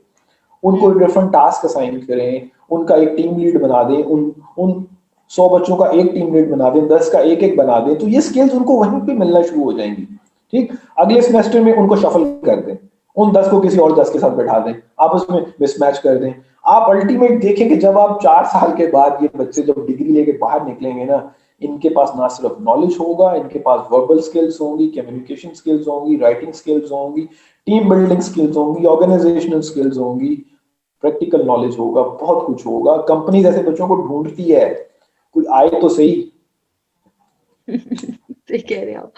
उनको डिफरेंट टास्क असाइन करें, उनका एक टीम लीड बना दें, उन 100 बच्चों का एक टीम लीड बना दें, 10 का एक एक बना दें, तो ये स्किल्स उनको वहीं पे मिलना शुरू हो जाएंगी। ठीक, अगले सेमेस्टर में उनको शफल कर दें, उन 10 को किसी और 10 के साथ बैठा दें, आप उसमें मिसमैच कर दें। आप अल्टीमेट देखें कि जब आप 4 साल के बाद ये बच्चे जब डिग्री लेके बाहर निकलेंगे ना, इनके पास ना सिर्फ नॉलेज होगा, इनके पास वर्बल स्किल्स होंगी, कम्युनिकेशन स्किल्स होंगी, राइटिंग स्किल्स होंगी, टीम बिल्डिंग स्किल्स होंगी, ऑर्गेनाइजेशनल स्किल्स होंगी, प्रैक्टिकल नॉलेज होगा, बहुत कुछ होगा। कंपनी जैसे बच्चों को ढूंढती है, कोई आए तो सही। सही कह रहे हैं आप।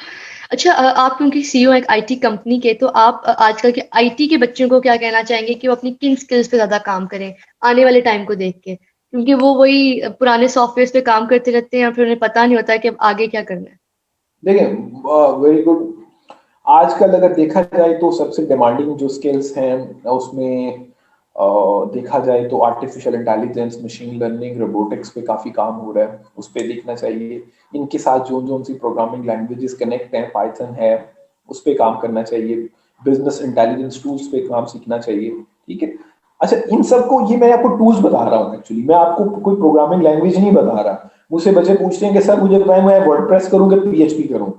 अच्छा, आप क्योंकि सीईओ एक आईटी कंपनी के, तो आप आजकल के आईटी के बच्चों को क्या कहना चाहेंगे कि वो अपनी किन स्किल्स पे ज्यादा काम करें आने वाले टाइम को देख के, क्योंकि वो वही पुराने सॉफ्टवेयर पे काम करते रहते हैं और फिर उन्हें पता नहीं होता है कि अब आगे क्या करना है। देखिए, वेरी गुड। आजकल अगर देखा जाए तो सबसे डिमांडिंग जो स्किल्स हैं उसमें देखा जाए तो artificial intelligence, machine learning, robotics पे काफ़ी काम हो रहा है, उस पर देखना चाहिए। इनके साथ जो जो सी प्रोग्रामिंग लैंग्वेजेस कनेक्ट हैं, पाइथन है, उस पर काम करना चाहिए। बिजनेस इंटेलिजेंस टूल्स पे काम सीखना चाहिए, ठीक है। अच्छा, इन सबको ये मैं आपको टूल्स बता रहा हूँ, एक्चुअली मैं आपको कोई प्रोग्रामिंग लैंग्वेज नहीं बता रहा। मुझसे बच्चे पूछते हैं कि सर मुझे बताएं मैं वर्डप्रेस करूँ कि पीएचपी करूँ।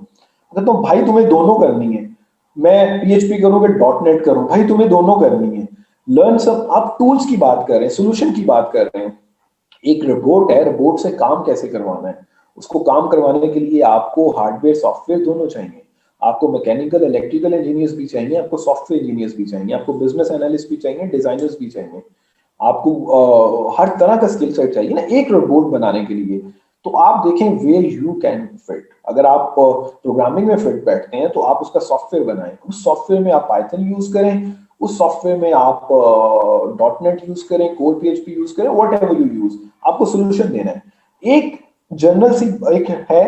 तो भाई तुम्हें दोनों करनी है। मैं पीएचपी करूँ कि डॉट नेट करूँ, भाई तुम्हें दोनों करनी है। लर्न सब। आप टूल्स की बात कर रहे हैं, सोल्यूशन की बात कर रहे हैं। एक रोबोट है, रोबोट से काम कैसे करवाना है, उसको काम करवाने के लिए आपको हार्डवेयर सॉफ्टवेयर दोनों चाहिए। आपको मैकेनिकल इलेक्ट्रिकल इंजीनियर्स भी चाहिए, आपको सॉफ्टवेयर इंजीनियर्स भी चाहिए, आपको बिजनेस एनालिस्ट भी चाहिए, डिजाइनर्स भी चाहिए, आपको हर तरह का स्किल सेट चाहिए ना एक रोबोट बनाने के लिए। तो आप देखें वेयर यू कैन फिट। अगर आप प्रोग्रामिंग में फिट बैठते हैं तो आप उसका सॉफ्टवेयर बनाएं, उस सॉफ्टवेयर में आप पाइथन यूज करें, उस सॉफ्टवेयर में आप डॉट नेट यूज करें, कोर पीएचपी यूज करें, वट एवर यू यूज, आपको सोल्यूशन देना है। एक जनरल सी एक है,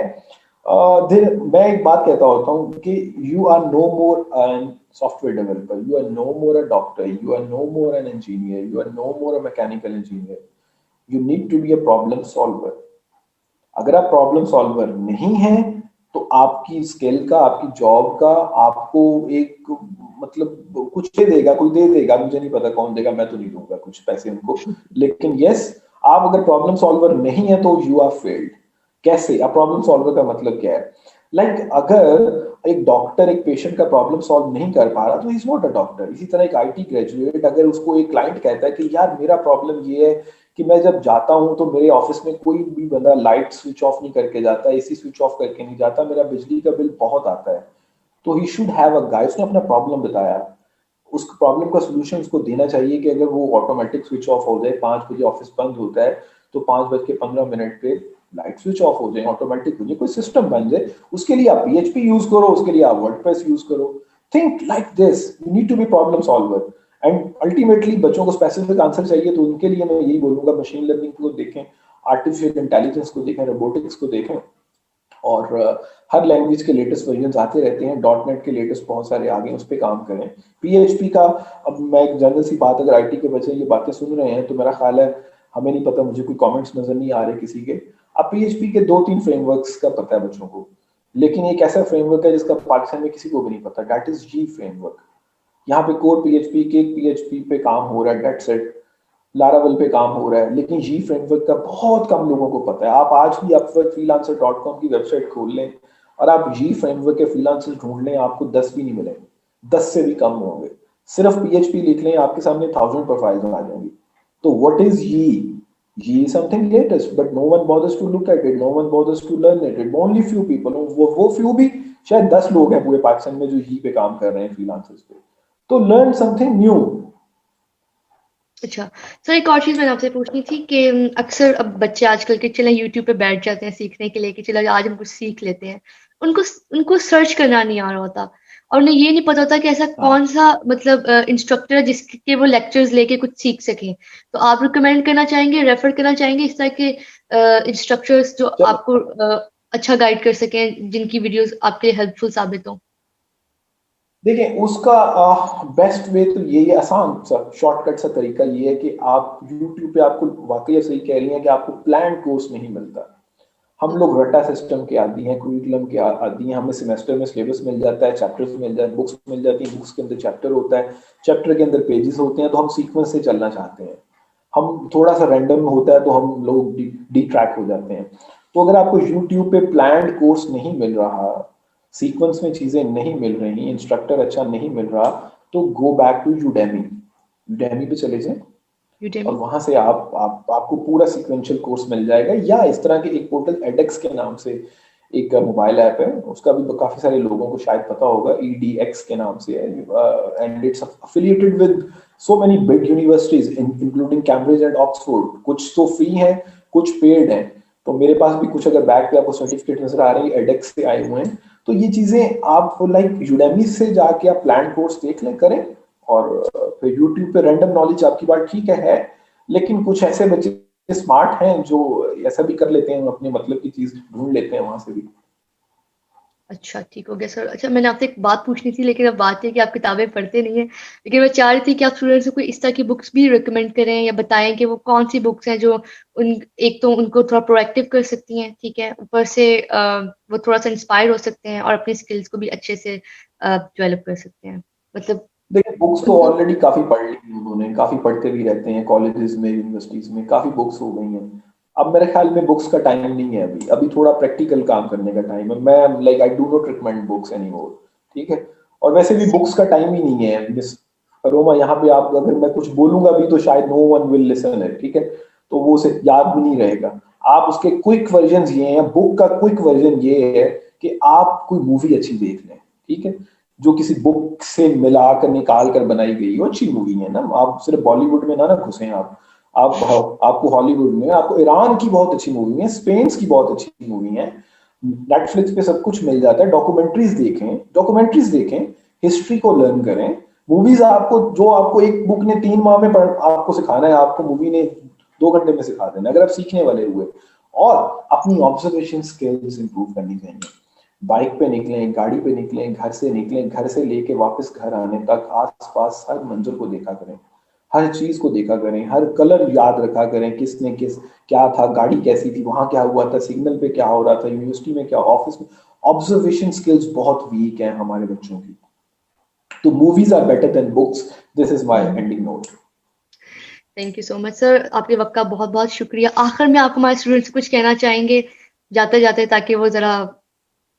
मैं एक बात कहता होता हूँ कि you are no more an software developer, you are no more a doctor, you are no more an engineer, you are no more a mechanical engineer, you need to be a problem solver. अगर आप problem solver नहीं हैं तो आपकी skill का, आपकी job का आपको एक मतलब कुछ दे देगा, कोई दे देगा, मुझे नहीं पता कौन देगा, मैं तो नहीं दूंगा कुछ पैसे उनको, लेकिन यस, आप अगर प्रॉब्लम सॉल्वर नहीं है तो यू आर फेल्ड। कैसे? अब प्रॉब्लम सॉल्वर का मतलब क्या है? लाइक अगर एक डॉक्टर एक पेशेंट का प्रॉब्लम सॉल्व नहीं कर पा रहा तो इज नॉट अ डॉक्टर। इसी तरह एक आईटी ग्रेजुएट अगर उसको एक क्लाइंट कहता है कि यार मेरा प्रॉब्लम ये है कि मैं जब जाता हूं तो मेरे ऑफिस में कोई भी बंदा लाइट स्विच ऑफ नहीं करके जाता, एसी स्विच ऑफ करके नहीं जाता, मेरा बिजली का बिल बहुत आता है, तो he should have a guide. उसने अपना प्रॉब्लम बताया, उस प्रॉब्लम का सोल्यूशन उसको देना चाहिए कि अगर वो ऑटोमेटिक स्विच ऑफ हो जाए, 5 बजे ऑफिस बंद होता है तो 5:15 पे लाइट स्विच ऑफ हो जाए, ऑटोमेटिक हो जाए, कोई सिस्टम बन जाए। उसके लिए आप पीएचपी यूज करो, उसके लिए आप वर्डप्रेस यूज करो। Think like this, you need to be problem solver. And ultimately बच्चों को स्पेसिफिक आंसर चाहिए, तो उनके लिए मैं यही बोलूंगा मशीन लर्निंग को देखें, आर्टिफिशियल इंटेलिजेंस को देखें, रोबोटिक्स को देखें, और हर लैंग्वेज के लेटेस्ट वर्जन आते रहते हैं, डॉट नेट के लेटेस्ट बहुत सारे आगे उस पर काम करें। पीएचपी का, अब मैं एक जनरल सी बात, अगर आईटी के बच्चे ये बातें सुन रहे हैं तो मेरा ख्याल है, हमें नहीं पता, मुझे कोई कमेंट्स नजर नहीं आ रहे किसी के। अब पीएचपी के 2-3 फ्रेमवर्क्स का पता है बच्चों को, लेकिन एक ऐसा फ्रेमवर्क है जिसका पाकिस्तान में किसी को भी नहीं पता, दैट इज जी फ्रेमवर्क। यहाँ पे कोर पीएचपी के पीएचपी पे काम हो रहा है, डेट सेट लारावेल पे काम हो रहा है, लेकिन जी फ्रेमवर्क का बहुत कम लोगों को पता है। आप आज भी अपवर्क freelancer.com की वेबसाइट खोल लें और आप जी फ्रेमवर्क के फ्रीलांसर्स ढूंढ लें, आपको 10 भी नहीं मिलेंगे, 10 से भी कम होंगे। सिर्फ पीएचपी लिख लें, आपके सामने 1000 प्रोफाइल्स आ जाएंगी। तो what is G? G is something latest, but no one bothers to look at it, no one bothers to learn it, only few people, वो few भी शायद 10 लोग हैं पूरे पाकिस्तान में जो जी पे काम कर रहे हैं फ्रीलांसर्स पे। तो लर्न समथिंग न्यू। अच्छा सर, एक और चीज मैंने आपसे पूछनी थी कि अक्सर अब बच्चे आजकल के चले यूट्यूब पे बैठ जाते हैं सीखने के लिए कि चलो आज हम कुछ सीख लेते हैं, उनको उनको सर्च करना नहीं आ रहा होता और उन्हें ये नहीं पता होता कि ऐसा कौन सा मतलब इंस्ट्रक्टर है जिसके वो लेक्चर्स लेके कुछ सीख सकें। तो आप रिकमेंड करना चाहेंगे, रेफर करना चाहेंगे इस तरह के इंस्ट्रक्टर्स जो चलो, आपको अच्छा गाइड कर सकें, जिनकी वीडियोस आपके लिए हेल्पफुल साबित हो? देखिए उसका बेस्ट वे तो यही है, आसान सा शॉर्टकट सा तरीका ये है कि आप YouTube पे, आपको वाकई सही कह रही हैं कि आपको प्लान कोर्स नहीं मिलता। हम लोग रट्टा सिस्टम के आदी हैं, कुरिकुलम के आदी हैं। हमें सेमेस्टर में सिलेबस मिल जाता है, चैप्टर्स मिल जाते हैं, बुक्स मिल जाती हैं, बुक्स के अंदर चैप्टर होता है, चैप्टर के अंदर पेजेस होते हैं, तो हम सीक्वेंस से चलना चाहते हैं। हम थोड़ा सा रैंडम होता है तो हम लोग डी ट्रैक हो जाते हैं। तो अगर आपको यूट्यूब पे प्लान्ड कोर्स नहीं मिल रहा, सीक्वेंस में चीजें नहीं मिल रही, इंस्ट्रक्टर अच्छा नहीं मिल रहा, तो go back to Udemy. Udemy पे चले जाएं और यूडेमी। वहां से आपको पूरा सीक्वेंशियल कोर्स मिल जाएगा। या इस तरह के एक पोर्टल एडेक्स के नाम से एक मोबाइल ऐप है, उसका भी काफी सारे लोगों को शायद पता होगा, EDX के नाम से है, and it's affiliated with so many big universities including Cambridge and Oxford. कुछ तो फ्री है, कुछ पेड है। तो मेरे पास भी कुछ, अगर बैक पे आपको सर्टिफिकेट नजर आ रही है, एडेक्स से आए हुए हैं। तो ये चीजें आप लाइक यूडेमी से जाके आप प्लान कोर्स देख लें, करें। और फिर यूट्यूब पे रैंडम नॉलेज आपकी बात ठीक है, लेकिन कुछ ऐसे बच्चे स्मार्ट हैं जो ऐसा भी कर लेते हैं, अपने मतलब की चीज ढूंढ लेते हैं वहां से भी। अच्छा, ठीक हो गया सर। अच्छा, मैंने आपसे एक बात पूछनी थी, लेकिन अब बात है कि आप किताबें पढ़ते नहीं हैं, लेकिन मैं चाह रही थी कि आप स्टूडेंट्स को कोई इस तरह की बुक्स भी रिकमेंड करें या बताएं कि वो कौन सी बुक्स हैं जो उन एक तो उनको थोड़ा प्रोएक्टिव कर सकती हैं, ठीक है, ऊपर से वो थोड़ा सा इंस्पायर हो सकते हैं और अपनी स्किल्स को भी अच्छे से डेवलप कर सकते हैं, मतलब देखिए बुक्स तो उनको। ऑलरेडी काफी पढ़ ली हैं उन्होंने, काफी पढ़ते भी रहते हैं, कॉलेजेस में, यूनिवर्सिटीज में काफी बुक्स हो गई हैं। अब मेरे ख्याल में बुक्स का टाइम नहीं है, अभी अभी थोड़ा प्रैक्टिकल काम करने का टाइम है। मैं like I do not recommend books anymore, ठीक है। और वैसे भी बुक्स का टाइम ही नहीं है मिस रोमा। यहाँ पे आप, अगर मैं कुछ बोलूंगा भी तो शायद नो वन विल लिसन है, ठीक है, तो वो उसे याद भी नहीं रहेगा। आप उसके क्विक वर्जन ये हैं, बुक का क्विक वर्जन ये है कि आप कोई मूवी अच्छी देख लें, ठीक है, जो किसी बुक से मिलाकर निकाल कर बनाई गई हो, अच्छी मूवी है ना। आप सिर्फ बॉलीवुड में ना घुसे। आप आपको हॉलीवुड में, आपको ईरान की बहुत अच्छी मूवी है, स्पेन की बहुत अच्छी मूवी है, नेटफ्लिक्स पे सब कुछ मिल जाता है। डॉक्यूमेंट्रीज देखें, डॉक्यूमेंट्रीज देखें, हिस्ट्री को लर्न करें। मूवीज आपको, जो आपको एक बुक ने 3 माह में आपको सिखाना है, आपको मूवी ने 2 घंटे में सिखा देना, अगर आप सीखने वाले हुए। और अपनी ऑब्जर्वेशन स्किल्स इंप्रूव करनी चाहिए। बाइक पे निकलें, गाड़ी पे निकलें, घर से निकलें, घर से लेके वापस घर आने तक आसपास हर मंजर को देखा करें, हर चीज को देखा करें, हर कलर याद रखा करें, किसने किस क्या था, गाड़ी कैसी थी, वहां क्या हुआ था, सिग्नल पे क्या हो रहा था, यूनिवर्सिटी में क्या, ऑफिस में। ऑब्जर्वेशन स्किल्स बहुत वीक हैं हमारे बच्चों की। तो movies are better than books. This is my ending note. Thank you so much sir, आपके वक्त का बहुत बहुत शुक्रिया। आखिर में आप हमारे स्टूडेंट्स को कुछ कहना चाहेंगे जाते जाते, ताकि वो जरा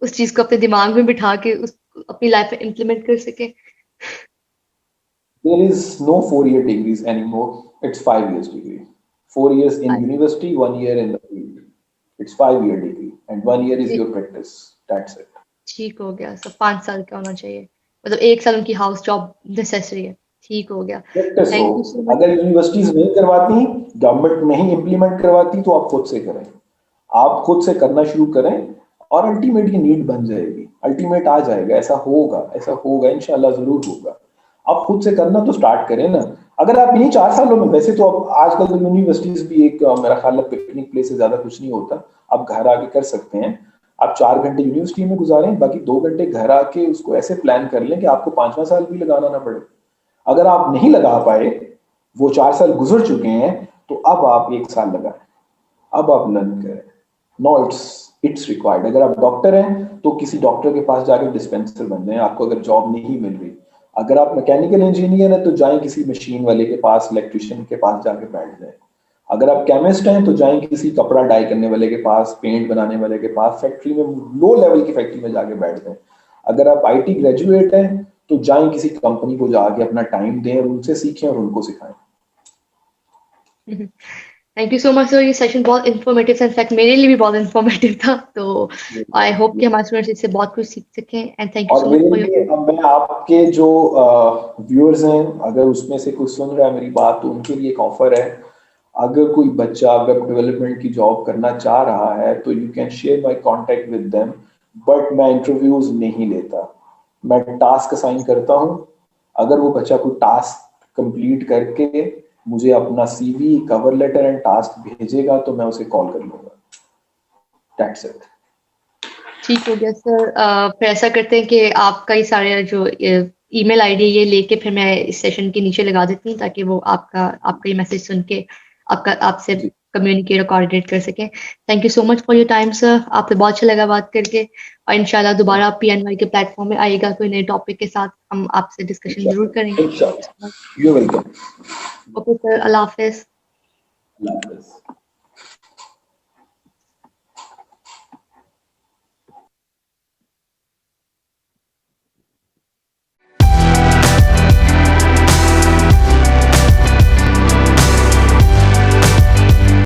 उस चीज को अपने दिमाग में बिठा के उस अपनी लाइफ में इम्प्लीमेंट कर सके? There is no 4 year degrees anymore. It's 5 years degree. 4 years in university, 1 year in the field. It's 5 year degree, and 1 year is your practice. That's it. ठीक हो गया सर, 5 साल का होना चाहिए, मतलब 1 साल उनकी हाउस जॉब नेसेसरी है। ठीक हो गया। प्रैक्टिस हो। Thank you so much. अगर यूनिवर्सिटीज नहीं करवाती, गवर्नमेंट नहीं इम्प्लीमेंट करवाती, तो आप खुद से करें। आप खुद से करना शुरू करें और अल्टीमेट की नीड बन जाएगी। अल्टीमेट आ जाएगा, ऐसा होगा इंशाल्लाह, जरूर होगा। आप खुद से करना तो स्टार्ट करें ना। अगर आप इन्हीं 4 सालों में, वैसे तो अब आजकल तो यूनिवर्सिटीज भी एक मेरा ख्याल है पिकनिक प्लेस से ज्यादा कुछ नहीं होता, आप घर आके कर सकते हैं। आप 4 घंटे यूनिवर्सिटी में गुजारें, बाकी 2 घंटे घर आके उसको ऐसे प्लान कर लें कि आपको 5वां साल भी लगाना ना पड़े। अगर आप नहीं लगा पाए, वो 4 साल गुजर चुके हैं, तो अब आप 1 साल लगाएं, अब आप लर्न करें। No, it's required. अगर आप डॉक्टर हैं तो किसी डॉक्टर के पास जाकर डिस्पेंसर बन जाएं, आपको अगर जॉब नहीं मिल रही। अगर आप मैकेनिकल इंजीनियर हैं तो जाएं किसी मशीन वाले के पास, इलेक्ट्रिशियन के पास जाके बैठ जाएं। अगर आप केमिस्ट हैं तो जाएं किसी कपड़ा डाई करने वाले के पास, पेंट बनाने वाले के पास, फैक्ट्री में, लो लेवल की फैक्ट्री में जाके बैठ जाएं। अगर आप IT ग्रेजुएट हैं तो जाएं किसी कंपनी को जाके अपना टाइम दें और उनसे सीखें और उनको सिखाएं। Thank you so much sir, ये सेशन बहुत इन्फॉर्मेटिव था, इनफैक्ट मेरे लिए भी बहुत इन्फॉर्मेटिव था, तो आई होप कि हमारे स्टूडेंट्स इससे बहुत कुछ सीख सकें। एंड थैंक यू और सो मच मेरे फॉर लिए, योर। अब मैं आपके जो व्यूअर्स हैं, अगर उसमें से कुछ सुन रहा है मेरी बात, तो उनके लिए एक ऑफर है। अगर कोई बच्चा वेब डेवलपमेंट की जॉब करना चाह रहा है तो you can share my contact with them, but मैं इंटरव्यूज नहीं लेता, मैं टास्क असाइन करता हूँ। अगर वो बच्चा कोई टास्क कंप्लीट करके मुझे अपना CV, cover letter and task भेजेगा तो मैं उसे कॉल कर लूंगा. That's it. ठीक हो गया सर। फिर ऐसा करते हैं कि आपका ही सारे जो ईमेल आईडी ये लेके फिर मैं इस सेशन के नीचे लगा देती हूँ ताकि वो आपका ये मैसेज सुन के आपसे जी. कम्युनिकेट और कोऑर्डिनेट कर सकें। Thank you so much for your time sir, आपसे बहुत अच्छा लगा बात करके और इंशाल्लाह दोबारा PNY के प्लेटफॉर्म में आएगा कोई नए टॉपिक के साथ, हम आपसे डिस्कशन जरूर करेंगे। Inshallah. You're welcome. Okay sir, Allah Hafiz. Allah Hafiz.